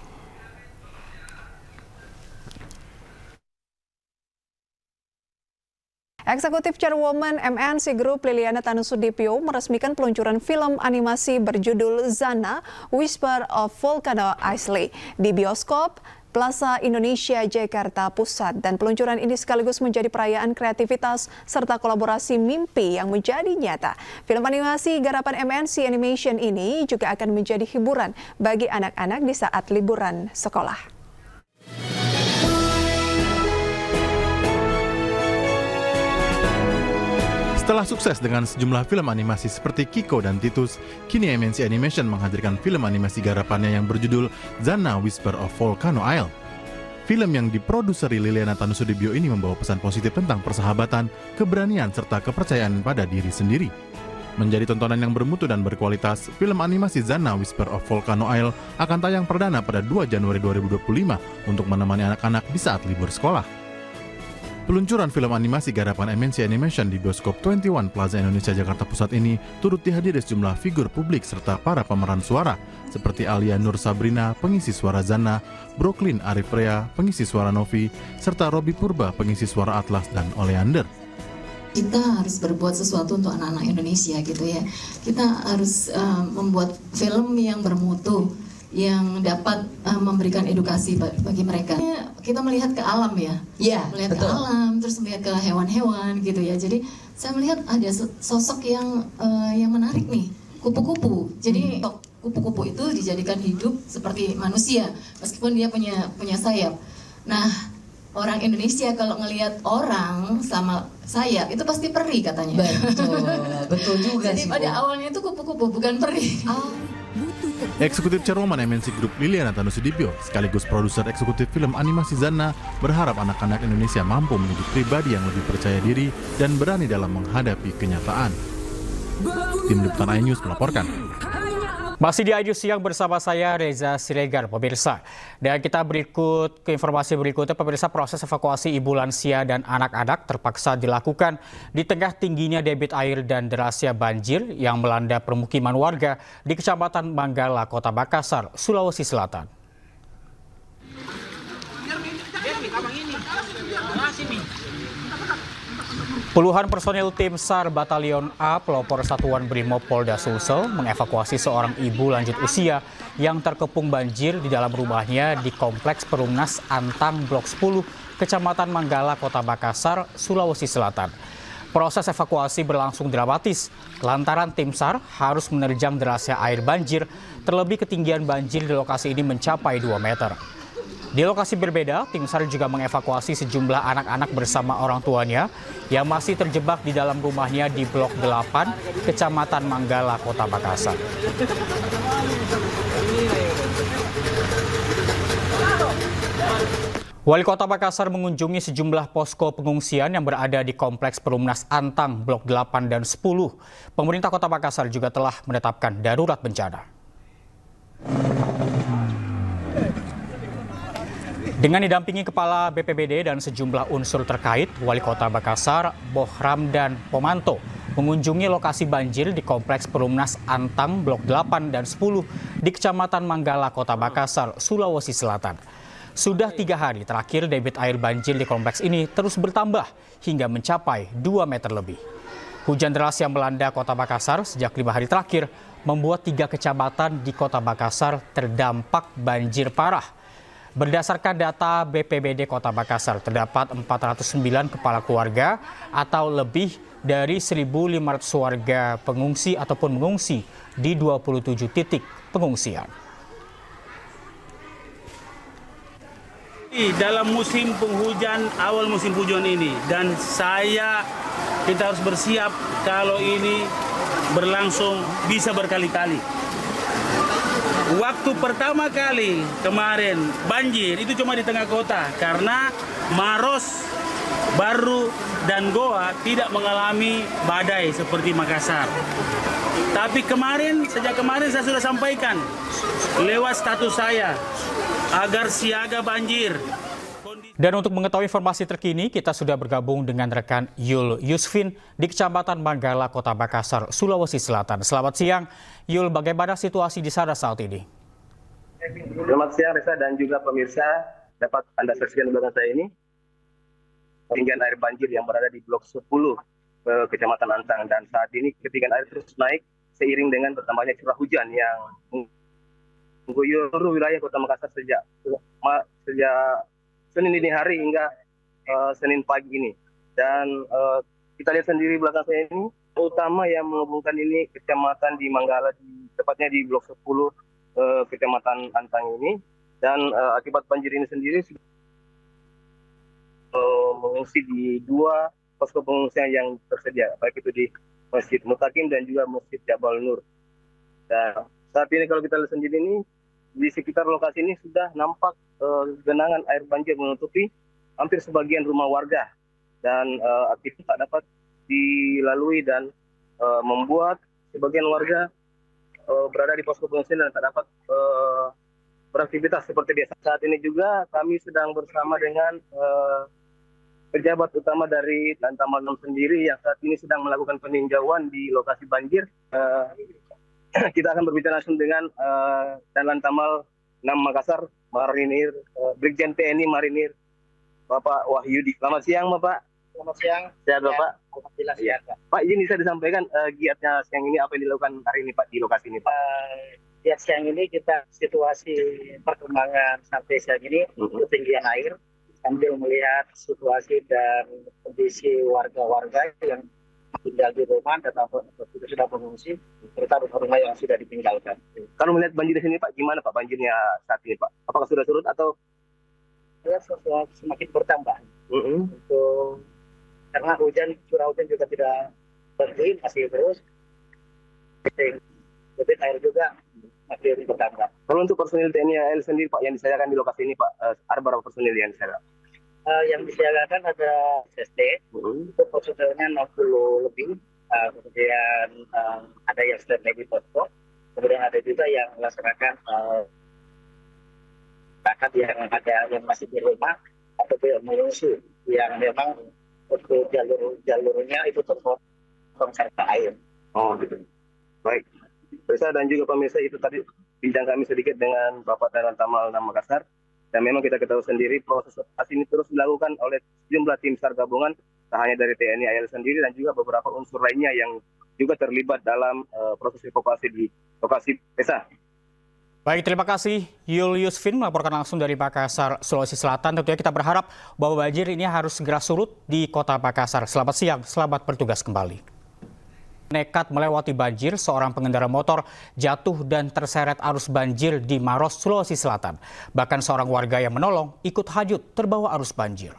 [SPEAKER 1] Eksekutif Chairwoman MNC Group Liliana Tanusudipio meresmikan peluncuran film animasi berjudul Zana, Whisper of Volcano Isle di bioskop Plaza Indonesia Jakarta Pusat, dan peluncuran ini sekaligus menjadi perayaan kreativitas serta kolaborasi mimpi yang menjadi nyata. Film animasi garapan MNC Animation ini juga akan menjadi hiburan bagi anak-anak di saat liburan sekolah.
[SPEAKER 7] Setelah sukses dengan sejumlah film animasi seperti Kiko dan Titus, kini MNC Animation menghadirkan film animasi garapannya yang berjudul Zana, Whisper of Volcano Isle. Film yang diproduseri Liliana Tanusudipio ini membawa pesan positif tentang persahabatan, keberanian, serta kepercayaan pada diri sendiri. Menjadi tontonan yang bermutu dan berkualitas, film animasi Zana, Whisper of Volcano Isle akan tayang perdana pada 2 Januari 2025 untuk menemani anak-anak di saat libur sekolah. Peluncuran film animasi garapan MNC Animation di bioskop 21 Plaza Indonesia Jakarta Pusat ini turut dihadiri sejumlah figur publik serta para pemeran suara seperti Alia Nur Sabrina, pengisi suara Zana, Brooklyn Arif Rea, pengisi suara Novi, serta Robi Purba, pengisi suara Atlas dan Oleander.
[SPEAKER 8] Kita harus berbuat sesuatu untuk anak-anak Indonesia gitu ya. Kita harus membuat film yang bermutu, yang dapat memberikan edukasi bagi mereka. Kita melihat ke alam ya, melihat ke alam, terus melihat ke hewan-hewan gitu ya. Jadi saya melihat ada sosok yang menarik nih, kupu-kupu. Jadi kupu-kupu itu dijadikan hidup seperti manusia, meskipun dia punya sayap. Nah, orang Indonesia kalau ngelihat orang sama sayap itu pasti peri katanya.
[SPEAKER 9] Betul juga.
[SPEAKER 8] Jadi pada awalnya itu kupu-kupu bukan peri.
[SPEAKER 7] Eksekutif Chairwoman MNC Group Liliana Tanusudibyo sekaligus produser eksekutif film animasi Zana berharap anak-anak Indonesia mampu menjadi pribadi yang lebih percaya diri dan berani dalam menghadapi kenyataan. Tim Liputan iNews melaporkan.
[SPEAKER 2] Masih di iNews Siang bersama saya Reza Siregar, pemirsa. Dan kita berikut ke informasi berikutnya, pemirsa. Proses evakuasi ibu lansia dan anak-anak terpaksa dilakukan di tengah tingginya debit air dan derasnya banjir yang melanda permukiman warga di Kecamatan Manggala, Kota Makassar, Sulawesi Selatan. Puluhan personel tim SAR Batalion A pelopor Satuan Brimob Polda Sulsel mengevakuasi seorang ibu lanjut usia yang terkepung banjir di dalam rumahnya di Kompleks Perumnas Antang Blok 10, Kecamatan Manggala, Kota Makassar, Sulawesi Selatan. Proses evakuasi berlangsung dramatis lantaran tim SAR harus menerjang derasnya air banjir, terlebih ketinggian banjir di lokasi ini mencapai 2 meter. Di lokasi berbeda, tim SAR juga mengevakuasi sejumlah anak-anak bersama orang tuanya yang masih terjebak di dalam rumahnya di Blok 8, Kecamatan Manggala, Kota Makassar. Wali Kota Makassar mengunjungi sejumlah posko pengungsian yang berada di Kompleks Perumnas Antang Blok 8 dan 10. Pemerintah Kota Makassar juga telah menetapkan darurat bencana. Dengan didampingi Kepala BPBD dan sejumlah unsur terkait, Wali Kota Makassar, Bohram dan Pomanto mengunjungi lokasi banjir di Kompleks Perumnas Antang Blok 8 dan 10 di Kecamatan Manggala, Kota Makassar, Sulawesi Selatan. Sudah 3 hari terakhir debit air banjir di kompleks ini terus bertambah hingga mencapai 2 meter lebih. Hujan deras yang melanda Kota Makassar sejak 5 hari terakhir membuat 3 kecamatan di Kota Makassar terdampak banjir parah. Berdasarkan data BPBD Kota Makassar, terdapat 409 kepala keluarga atau lebih dari 1.500 warga pengungsi ataupun mengungsi di 27 titik pengungsian.
[SPEAKER 13] Dalam musim penghujan, awal musim hujan ini, dan kita harus bersiap kalau ini berlangsung bisa berkali-kali. Waktu pertama kali kemarin banjir itu cuma di tengah kota karena Maros, Baru, dan Goa tidak mengalami badai seperti Makassar. Tapi sejak kemarin saya sudah sampaikan lewat status saya agar siaga banjir.
[SPEAKER 2] Dan untuk mengetahui informasi terkini, kita sudah bergabung dengan rekan Yul Yusfin di Kecamatan Manggala, Kota Makassar, Sulawesi Selatan. Selamat siang, Yul. Bagaimana situasi di sana saat ini?
[SPEAKER 10] Selamat siang, Reza, dan juga pemirsa. Dapat Anda saksikan di belakang saya ini ketinggian air banjir yang berada di Blok 10 Kecamatan Antang. Dan saat ini ketinggian air terus naik seiring dengan bertambahnya curah hujan yang mengguyur seluruh wilayah Kota Makassar sejak Senin dini hari hingga Senin pagi ini. Dan kita lihat sendiri belakang saya ini, utama yang menghubungkan ini kecamatan di Manggala, tepatnya di Blok 10 Kecamatan Antang ini. Dan akibat banjir ini sendiri mengungsi di 2 posko pengungsian yang tersedia, baik itu di Masjid Mutakim dan juga Masjid Jabal Nur. Dan saat ini kalau kita lihat sendiri ini, di sekitar lokasi ini sudah nampak genangan air banjir menutupi hampir sebagian rumah warga, dan aktivitas tak dapat dilalui dan membuat sebagian warga berada di posko pengungsian dan tak dapat beraktivitas seperti biasa. Saat ini juga kami sedang bersama dengan pejabat utama dari Lantamal 6 sendiri yang saat ini sedang melakukan peninjauan di lokasi banjir. Kita akan berbicara langsung dengan dan Lantamal 6 Makassar, Marinir, Brigjen TNI Marinir, Bapak Wahyudi. Selamat siang, Bapak.
[SPEAKER 11] Selamat siang.
[SPEAKER 10] Sehat, Bapak?
[SPEAKER 11] Alhamdulillah sehat, Pak.
[SPEAKER 10] Pak, izin bisa disampaikan giatnya siang ini apa yang dilakukan hari ini, Pak, di lokasi ini, Pak?
[SPEAKER 11] Giat siang ini kita situasi perkembangan sampai siang ini ketinggian air, sambil melihat situasi dan kondisi warga-warga yang tinggal di rumah dan sudah mengungsi, serta rumah-rumah yang sudah ditinggalkan.
[SPEAKER 10] Kalau melihat banjir di sini, Pak, gimana, Pak, banjirnya saat ini, Pak? Apakah sudah surut atau?
[SPEAKER 11] Ya, semakin bertambah. Untuk karena curah hujan juga tidak berhenti, masih terus. Jadi air juga masih bertambah.
[SPEAKER 10] Kalau untuk personil TNI AL sendiri, Pak, yang disiagakan di lokasi ini, Pak, ada berapa personil yang disiagakan?
[SPEAKER 11] Yang disiagakan ada SSD, itu personilnya 60 lebih. Kemudian ada yang standby di posko. Kemudian ada juga yang melaksanakan yang ada yang masih di rumah atau mengungsi yang memang untuk jalurnya itu terpotong serta air.
[SPEAKER 10] Oh gitu. Baik. Pemirsa dan juga pemirsa, itu tadi bincang kami sedikit dengan Bapak Lantamal 6 Makassar. Dan memang kita ketahui sendiri proses evakuasi ini terus dilakukan oleh sejumlah tim SAR gabungan, tak hanya dari TNI AL sendiri dan juga beberapa unsur lainnya yang juga terlibat dalam proses evakuasi di lokasi desa.
[SPEAKER 2] Baik, terima kasih Julius Fin melaporkan langsung dari Makassar, Sulawesi Selatan. Tentunya kita berharap bahwa banjir ini harus segera surut di kota Makassar. Selamat siang, selamat bertugas kembali. Nekat melewati banjir, seorang pengendara motor jatuh dan terseret arus banjir di Maros, Sulawesi Selatan. Bahkan seorang warga yang menolong ikut hanyut terbawa arus banjir.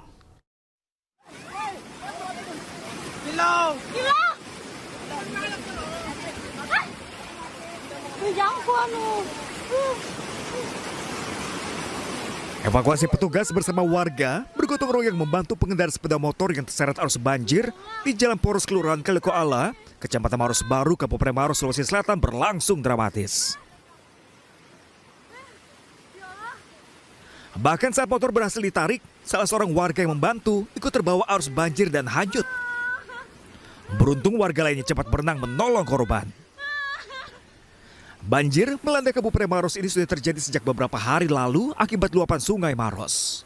[SPEAKER 12] Evakuasi petugas bersama warga bergotong royong membantu pengendara sepeda motor yang terseret arus banjir di Jalan Poros Kelurahan Kalekoala, Kecamatan Maros Baru, Kabupaten Maros, Sulawesi Selatan berlangsung dramatis. Bahkan saat motor berhasil ditarik, salah seorang warga yang membantu ikut terbawa arus banjir dan hanyut. Beruntung warga lainnya cepat berenang menolong korban. Banjir melanda Kabupaten Maros ini sudah terjadi sejak beberapa hari lalu akibat luapan sungai Maros.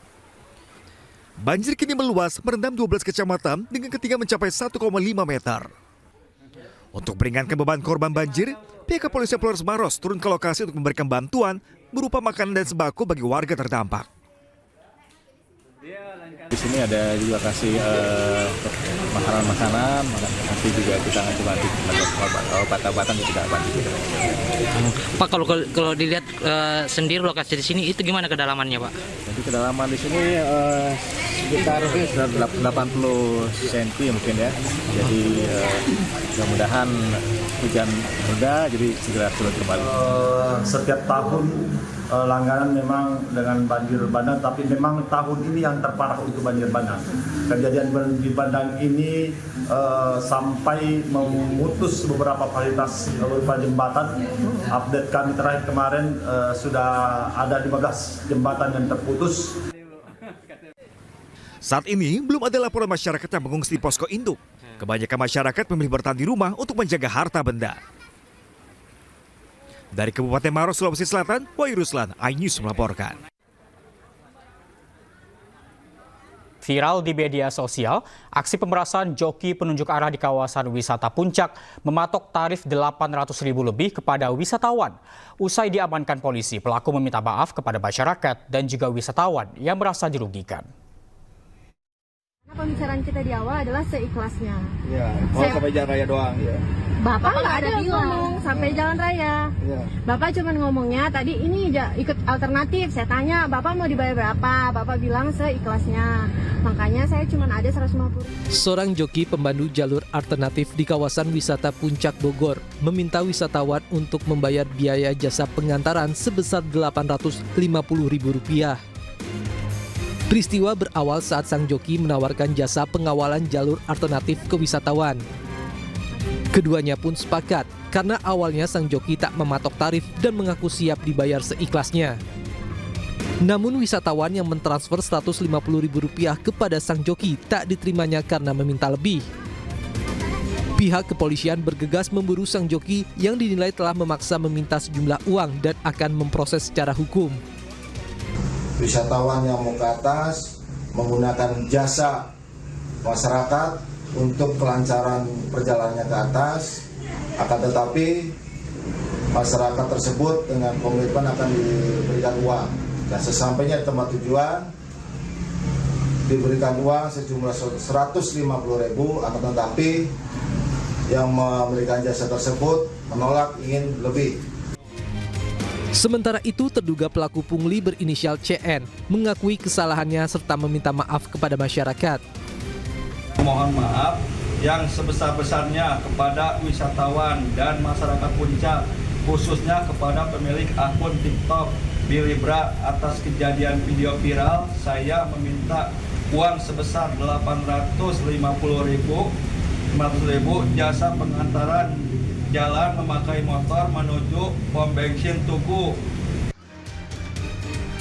[SPEAKER 12] Banjir kini meluas merendam 12 kecamatan dengan ketinggian mencapai 1,5 meter. Untuk meringankan beban korban banjir, pihak kepolisian Polres Maros turun ke lokasi untuk memberikan bantuan berupa makanan dan sembako bagi warga terdampak.
[SPEAKER 15] Di sini ada juga kasih makanan, nanti juga kita bantu obat-obatan juga bantu juga.
[SPEAKER 16] Pak, kalau dilihat sendiri lokasi di sini itu gimana kedalamannya, Pak?
[SPEAKER 15] Jadi kedalaman di sini sekitar 80 cm mungkin ya. Jadi mudah-mudahan hujan reda jadi segera turun kembali.
[SPEAKER 25] Setiap tahun langganan memang dengan banjir bandang, tapi memang tahun ini yang terparah untuk banjir bandang. Kejadian banjir bandang ini sampai memutus beberapa fasilitas berupa jembatan. Update kami terakhir kemarin sudah ada 15 jembatan yang terputus.
[SPEAKER 12] Saat ini belum ada laporan masyarakat yang mengungsi di posko induk. Kebanyakan masyarakat memilih bertahan di rumah untuk menjaga harta benda. Dari Kabupaten Maros, Sulawesi Selatan, Wahyu Ruslan, iNews melaporkan.
[SPEAKER 2] Viral di media sosial, aksi pemerasan joki penunjuk arah di kawasan wisata Puncak mematok tarif Rp800.000 lebih kepada wisatawan. Usai diamankan polisi, pelaku meminta maaf kepada masyarakat dan juga wisatawan yang merasa dirugikan.
[SPEAKER 26] Pembicaraan kita di awal adalah seikhlasnya.
[SPEAKER 15] Ya, sampai jalan raya doang. Ya.
[SPEAKER 26] Bapak nggak ada ngomong sampai jalan raya. Ya. Bapak cuma ngomongnya tadi ini ikut alternatif. Saya tanya, Bapak mau dibayar berapa? Bapak bilang seikhlasnya. Makanya saya cuma ada 150.
[SPEAKER 27] Seorang joki pemandu jalur alternatif di kawasan wisata Puncak Bogor meminta wisatawan untuk membayar biaya jasa pengantaran sebesar Rp850.000. Peristiwa berawal saat sang joki menawarkan jasa pengawalan jalur alternatif ke wisatawan. Keduanya pun sepakat karena awalnya sang joki tak mematok tarif dan mengaku siap dibayar seikhlasnya. Namun wisatawan yang mentransfer Rp150.000 kepada sang joki tak diterimanya karena meminta lebih. Pihak kepolisian bergegas memburu sang joki yang dinilai telah memaksa meminta sejumlah uang dan akan memproses secara hukum.
[SPEAKER 14] Wisatawan yang mau ke atas menggunakan jasa masyarakat untuk kelancaran perjalanannya ke atas, akan tetapi masyarakat tersebut dengan komitmen akan diberikan uang. Dan sesampainya di tempat tujuan diberikan uang sejumlah Rp150.000, akan tetapi yang memberikan jasa tersebut menolak, ingin lebih.
[SPEAKER 27] Sementara itu, terduga pelaku pungli berinisial CN mengakui kesalahannya serta meminta maaf kepada masyarakat.
[SPEAKER 17] Mohon maaf yang sebesar-besarnya kepada wisatawan dan masyarakat Puncak, khususnya kepada pemilik akun TikTok Bilibra atas kejadian video viral. Saya meminta uang sebesar Rp850.000 jasa pengantaran jalan memakai motor menuju pom bensin Tugu.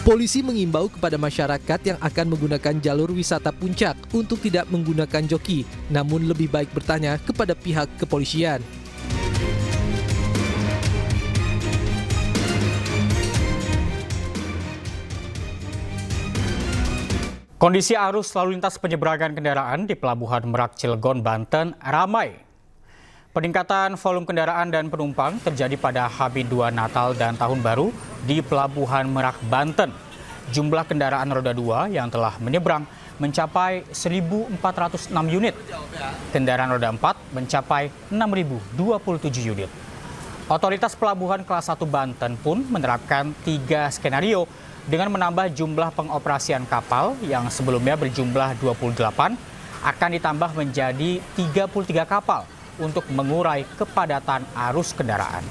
[SPEAKER 27] Polisi mengimbau kepada masyarakat yang akan menggunakan jalur wisata Puncak untuk tidak menggunakan joki, namun lebih baik bertanya kepada pihak kepolisian.
[SPEAKER 2] Kondisi arus lalu lintas penyeberangan kendaraan di Pelabuhan Merak Cilegon, Banten ramai. Peningkatan volume kendaraan dan penumpang terjadi pada H-2 Natal dan Tahun Baru di Pelabuhan Merak, Banten. Jumlah kendaraan roda 2 yang telah menyeberang mencapai 1.406 unit. Kendaraan roda 4 mencapai 6.027 unit. Otoritas Pelabuhan Kelas 1 Banten pun menerapkan 3 skenario dengan menambah jumlah pengoperasian kapal yang sebelumnya berjumlah 28 akan ditambah menjadi 33 kapal untuk mengurai kepadatan arus kendaraan.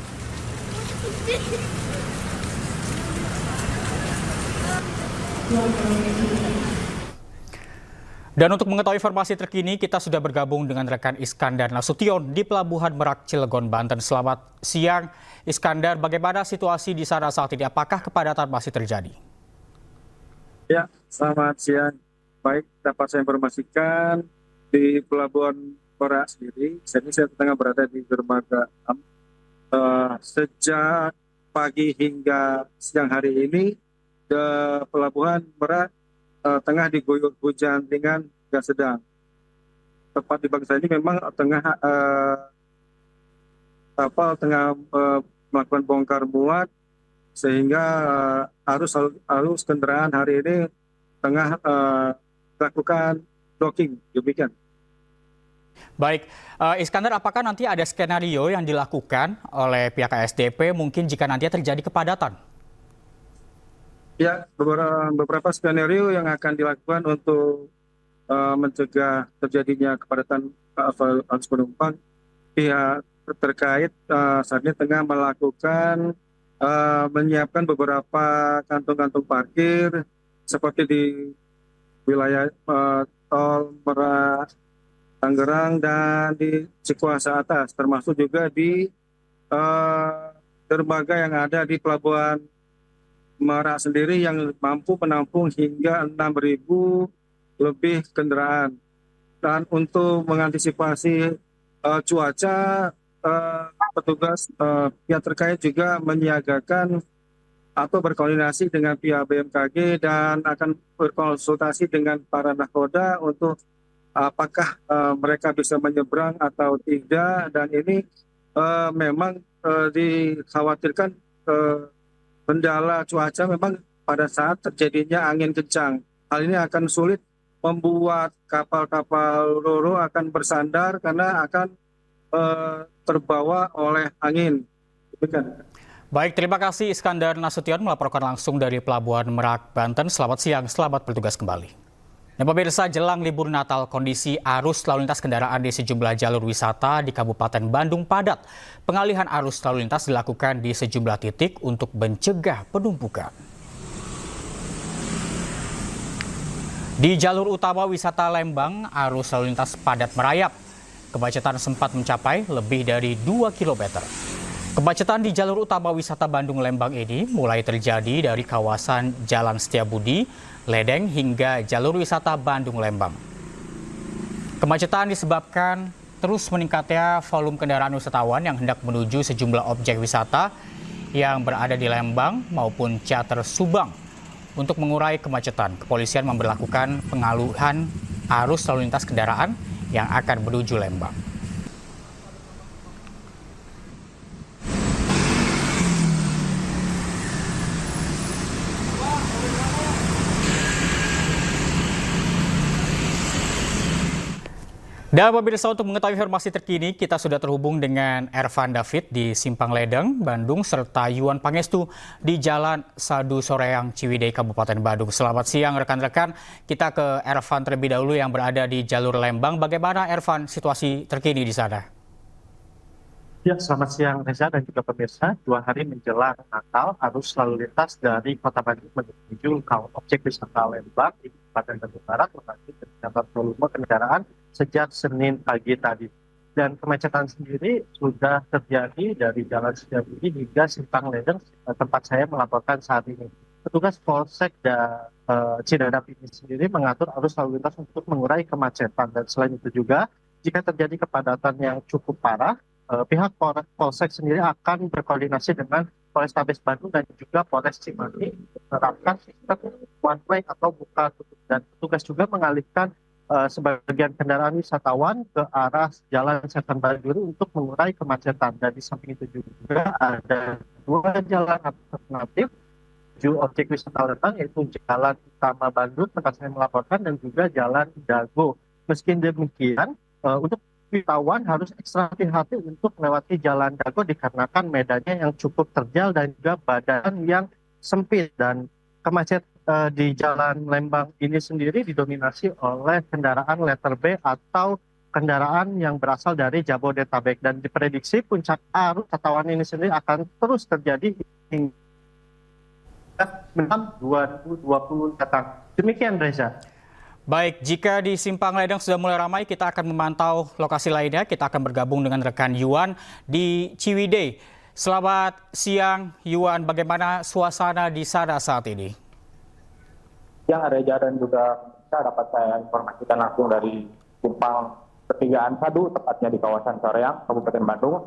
[SPEAKER 2] Dan untuk mengetahui informasi terkini, kita sudah bergabung dengan rekan Iskandar Nasution di Pelabuhan Merak Cilegon, Banten. Selamat siang, Iskandar. Bagaimana situasi di sana saat ini? Apakah kepadatan masih terjadi?
[SPEAKER 18] Ya, selamat siang. Baik, dapat saya informasikan di Pelabuhan Merak sendiri. Saya tengah berada di dermaga sejak pagi hingga siang hari ini. Pelabuhan Merak tengah diguyur hujan ringan hingga sedang. Tepat di bangsa ini memang kapal tengah melakukan bongkar muat sehingga arus kendaraan hari ini tengah melakukan docking, demikian.
[SPEAKER 2] Baik, Iskandar, apakah nanti ada skenario yang dilakukan oleh pihak ASDP mungkin jika nanti terjadi kepadatan?
[SPEAKER 18] Ya, beberapa skenario yang akan dilakukan untuk mencegah terjadinya kepadatan arus penumpang. Pihak terkait saat ini tengah melakukan menyiapkan beberapa kantung-kantung parkir seperti di wilayah tol Merak, Tangerang, dan di Cikuasa Atas, termasuk juga di dermaga yang ada di Pelabuhan Merak sendiri yang mampu menampung hingga 6.000 lebih kendaraan. Dan untuk mengantisipasi cuaca, petugas pihak terkait juga menyiagakan atau berkoordinasi dengan pihak BMKG dan akan berkonsultasi dengan para nakoda untuk apakah mereka bisa menyeberang atau tidak. Dan ini memang dikhawatirkan kendala cuaca memang pada saat terjadinya angin kencang. Hal ini akan sulit membuat kapal-kapal ro-ro akan bersandar karena akan terbawa oleh angin. Demikian.
[SPEAKER 2] Baik, terima kasih Iskandar Nasution melaporkan langsung dari Pelabuhan Merak, Banten. Selamat siang, selamat bertugas kembali. Nah, pemirsa, jelang libur Natal, kondisi arus lalu lintas kendaraan di sejumlah jalur wisata di Kabupaten Bandung padat. Pengalihan arus lalu lintas dilakukan di sejumlah titik untuk mencegah penumpukan. Di jalur utama wisata Lembang, arus lalu lintas padat merayap. Kemacetan sempat mencapai lebih dari 2 km. Kemacetan di jalur utama wisata Bandung Lembang ini mulai terjadi dari kawasan Jalan Setiabudi, Ledeng hingga jalur wisata Bandung Lembang. Kemacetan disebabkan terus meningkatnya volume kendaraan wisatawan yang hendak menuju sejumlah objek wisata yang berada di Lembang maupun Cater Subang. Untuk mengurai kemacetan, kepolisian memberlakukan pengalihan arus lalu lintas kendaraan yang akan menuju Lembang. Dan pemirsa, untuk mengetahui informasi terkini, kita sudah terhubung dengan Ervan David di Simpang Ledeng, Bandung, serta Yuan Pangestu di Jalan Sadu Soreang, Ciwidey, Kabupaten Bandung. Selamat siang rekan-rekan, kita ke Ervan terlebih dahulu yang berada di jalur Lembang. Bagaimana Ervan situasi terkini di sana?
[SPEAKER 4] Ya, selamat siang Reza dan juga pemirsa. 2 hari menjelang Natal, arus lalu lintas dari Kota Bandung menuju ke objek wisata Lembang di Kabupaten Bandung Barat mengalami terdapat volume kendaraan sejak Senin pagi tadi. Dan kemacetan sendiri sudah terjadi dari Jalan Setiabudi hingga Simpang Ledeng, tempat saya melaporkan saat ini. Petugas Polsek dan Cidadap ini sendiri mengatur arus lalu lintas untuk mengurai kemacetan. Dan selain itu juga, jika terjadi kepadatan yang cukup parah, pihak Polsek sendiri akan berkoordinasi dengan Polrestabes Bandung dan juga Polres Cimahi menerapkan sistem one way atau buka tutup, dan petugas juga mengalihkan sebagian kendaraan wisatawan ke arah Jalan Setan Banduri untuk mengurai kemacetan. Dan di samping itu juga ada 2 jalan alternatif menuju objek wisata Lembang, yaitu Jalan Utama Bandung tempat saya melaporkan dan juga Jalan Dago. Meski demikian, untuk wisatawan harus ekstra hati-hati untuk melewati Jalan Dago dikarenakan medannya yang cukup terjal dan juga badan yang sempit. Dan kemacetan di Jalan Lembang ini sendiri didominasi oleh kendaraan letter B atau kendaraan yang berasal dari Jabodetabek, dan diprediksi puncak arus wisatawan ini sendiri akan terus terjadi hingga 2020 datang. Demikian Reza.
[SPEAKER 2] Baik, jika di Simpang Ledeng sudah mulai ramai, kita akan memantau lokasi lainnya. Kita akan bergabung dengan rekan Yuan di Ciwidey. Selamat siang Yuan, bagaimana suasana di sana saat ini?
[SPEAKER 19] Yang Reza dan juga saya dapat saya informasikan langsung dari Simpang Pertigaan Sadu, tepatnya di kawasan Soreang, Kabupaten Bandung.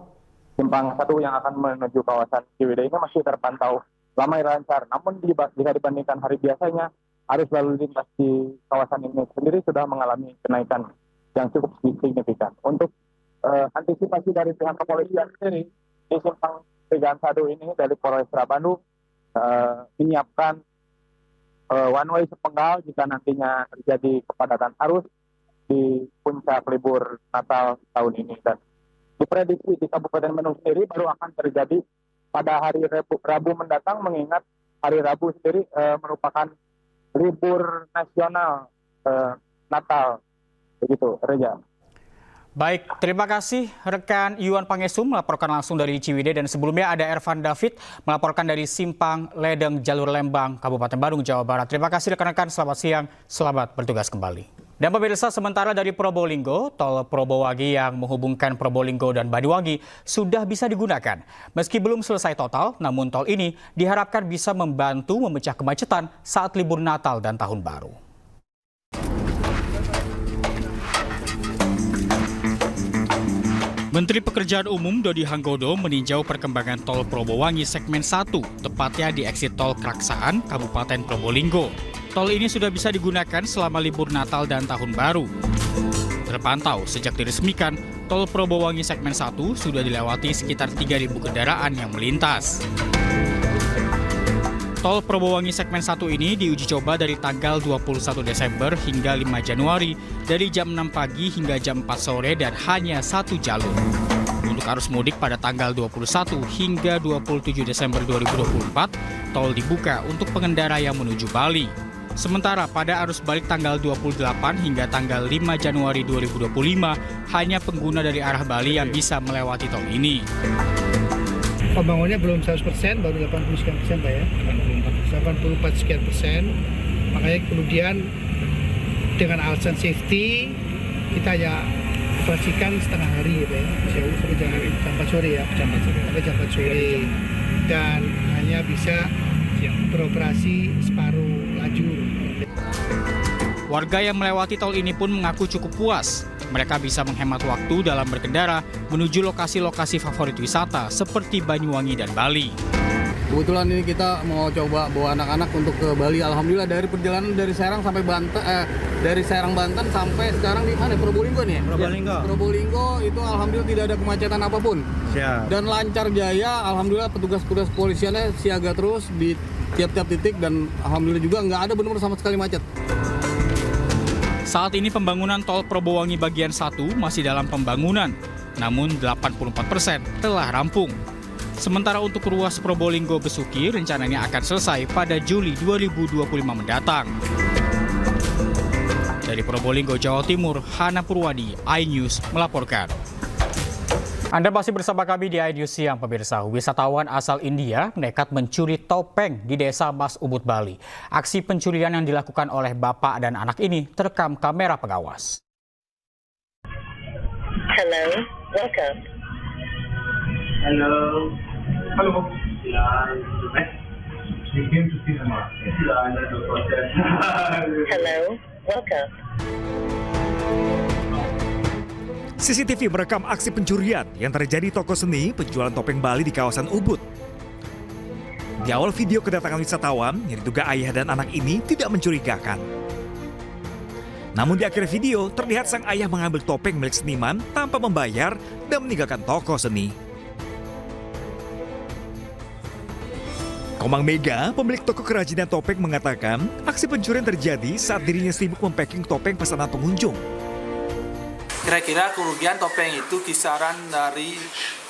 [SPEAKER 19] Simpang Sadu yang akan menuju kawasan Ciwidey ini masih terpantau ramai lancar, namun jika dibandingkan hari biasanya, arus lalu lintas di kawasan ini sendiri sudah mengalami kenaikan yang cukup signifikan. Untuk antisipasi dari pihak kepolisian sendiri di Simpang Pertigaan Sadu ini dari Polres Bandung menyiapkan one way sepenggal jika nantinya terjadi kepadatan arus di puncak libur Natal tahun ini. Dan diprediksi di Kabupaten Bandung sendiri baru akan terjadi pada hari Rabu mendatang, mengingat hari Rabu sendiri merupakan libur nasional Natal. Begitu, Reza.
[SPEAKER 2] Baik, terima kasih rekan Yuan Pangestu melaporkan langsung dari Ciwidey, dan sebelumnya ada Ervan David melaporkan dari Simpang Ledeng, Jalur Lembang, Kabupaten Bandung, Jawa Barat. Terima kasih rekan-rekan, selamat siang, selamat bertugas kembali. Dan pemirsa, sementara dari Probolinggo, tol Probowangi yang menghubungkan Probolinggo dan Banyuwangi sudah bisa digunakan. Meski belum selesai total, namun tol ini diharapkan bisa membantu memecah kemacetan saat libur Natal dan Tahun Baru. Menteri Pekerjaan Umum Dodi Hanggodo meninjau perkembangan tol Probowangi segmen 1, tepatnya di eksit tol Kraksaan, Kabupaten Probolinggo. Tol ini sudah bisa digunakan selama libur Natal dan Tahun Baru. Terpantau sejak diresmikan, tol Probowangi segmen 1 sudah dilewati sekitar 3.000 kendaraan yang melintas. Tol Probowangi segmen 1 ini diuji coba dari tanggal 21 Desember hingga 5 Januari dari jam 6 pagi hingga jam 4 sore dan hanya 1 jalur. Untuk arus mudik pada tanggal 21 hingga 27 Desember 2024, tol dibuka untuk pengendara yang menuju Bali. Sementara pada arus balik tanggal 28 hingga tanggal 5 Januari 2025, hanya pengguna dari arah Bali yang bisa melewati tol ini.
[SPEAKER 20] Pembangunannya belum 100%, baru 80 sekian persen Pak ya. 84 sekian persen. Makanya kemudian dengan alasan safety kita ya dioperasikan setengah hari gitu ya, sampai jam 4 sore ya, sampai jam 4 sore, dan hanya bisa beroperasi separuh lajur.
[SPEAKER 2] Warga yang melewati tol ini pun mengaku cukup puas. Mereka bisa menghemat waktu dalam berkendara menuju lokasi-lokasi favorit wisata seperti Banyuwangi dan Bali.
[SPEAKER 3] Kebetulan ini kita mau coba bawa anak-anak untuk ke Bali. Alhamdulillah dari perjalanan dari Serang sampai Banten, dari Serang Banten sampai sekarang di mana? Probolinggo nih. Probolinggo itu alhamdulillah tidak ada kemacetan apapun.
[SPEAKER 25] Siap.
[SPEAKER 3] Dan lancar jaya. Alhamdulillah petugas-petugas polisiannya siaga terus di tiap-tiap titik dan alhamdulillah juga nggak ada benar-benar sama sekali macet.
[SPEAKER 2] Saat ini pembangunan tol Probowangi bagian 1 masih dalam pembangunan, namun 84% telah rampung. Sementara untuk ruas Probolinggo Besuki rencananya akan selesai pada Juli 2025 mendatang. Dari Probolinggo, Jawa Timur, Hana Purwadi, iNews melaporkan. Anda masih bersama kami di iNews Siang, pemirsa. Wisatawan asal India nekat mencuri topeng di Desa Mas Ubud, Bali. Aksi pencurian yang dilakukan oleh bapak dan anak ini terekam kamera pengawas.
[SPEAKER 5] Hello, welcome.
[SPEAKER 6] Hello. Hello.
[SPEAKER 5] Hello, welcome.
[SPEAKER 12] CCTV merekam aksi pencurian yang terjadi di toko seni penjualan topeng Bali di kawasan Ubud. Di awal video kedatangan wisatawan yang diduga ayah dan anak ini tidak mencurigakan. Namun di akhir video terlihat sang ayah mengambil topeng milik seniman tanpa membayar dan meninggalkan toko seni. Komang Mega, pemilik toko kerajinan topeng mengatakan aksi pencurian terjadi saat dirinya sibuk mempacking topeng pesanan pengunjung.
[SPEAKER 21] Kira-kira kerugian topeng itu kisaran dari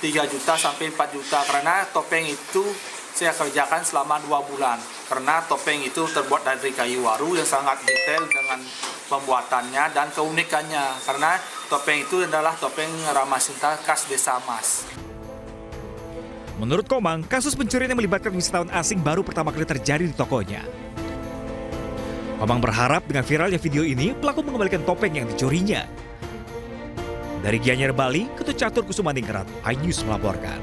[SPEAKER 21] 3 juta sampai 4 juta karena topeng itu saya kerjakan selama 2 bulan. Karena topeng itu terbuat dari kayu waru yang sangat detail dengan pembuatannya dan keunikannya. Karena topeng itu adalah topeng ramah sinta khas Desa Mas.
[SPEAKER 12] Menurut Komang, kasus pencurian yang melibatkan wisatawan asing baru pertama kali terjadi di tokonya. Komang berharap dengan viralnya video ini, pelaku mengembalikan topeng yang dicurinya. Dari Gianyar, Bali, Ketut Catur Kusumaningrat, iNews melaporkan.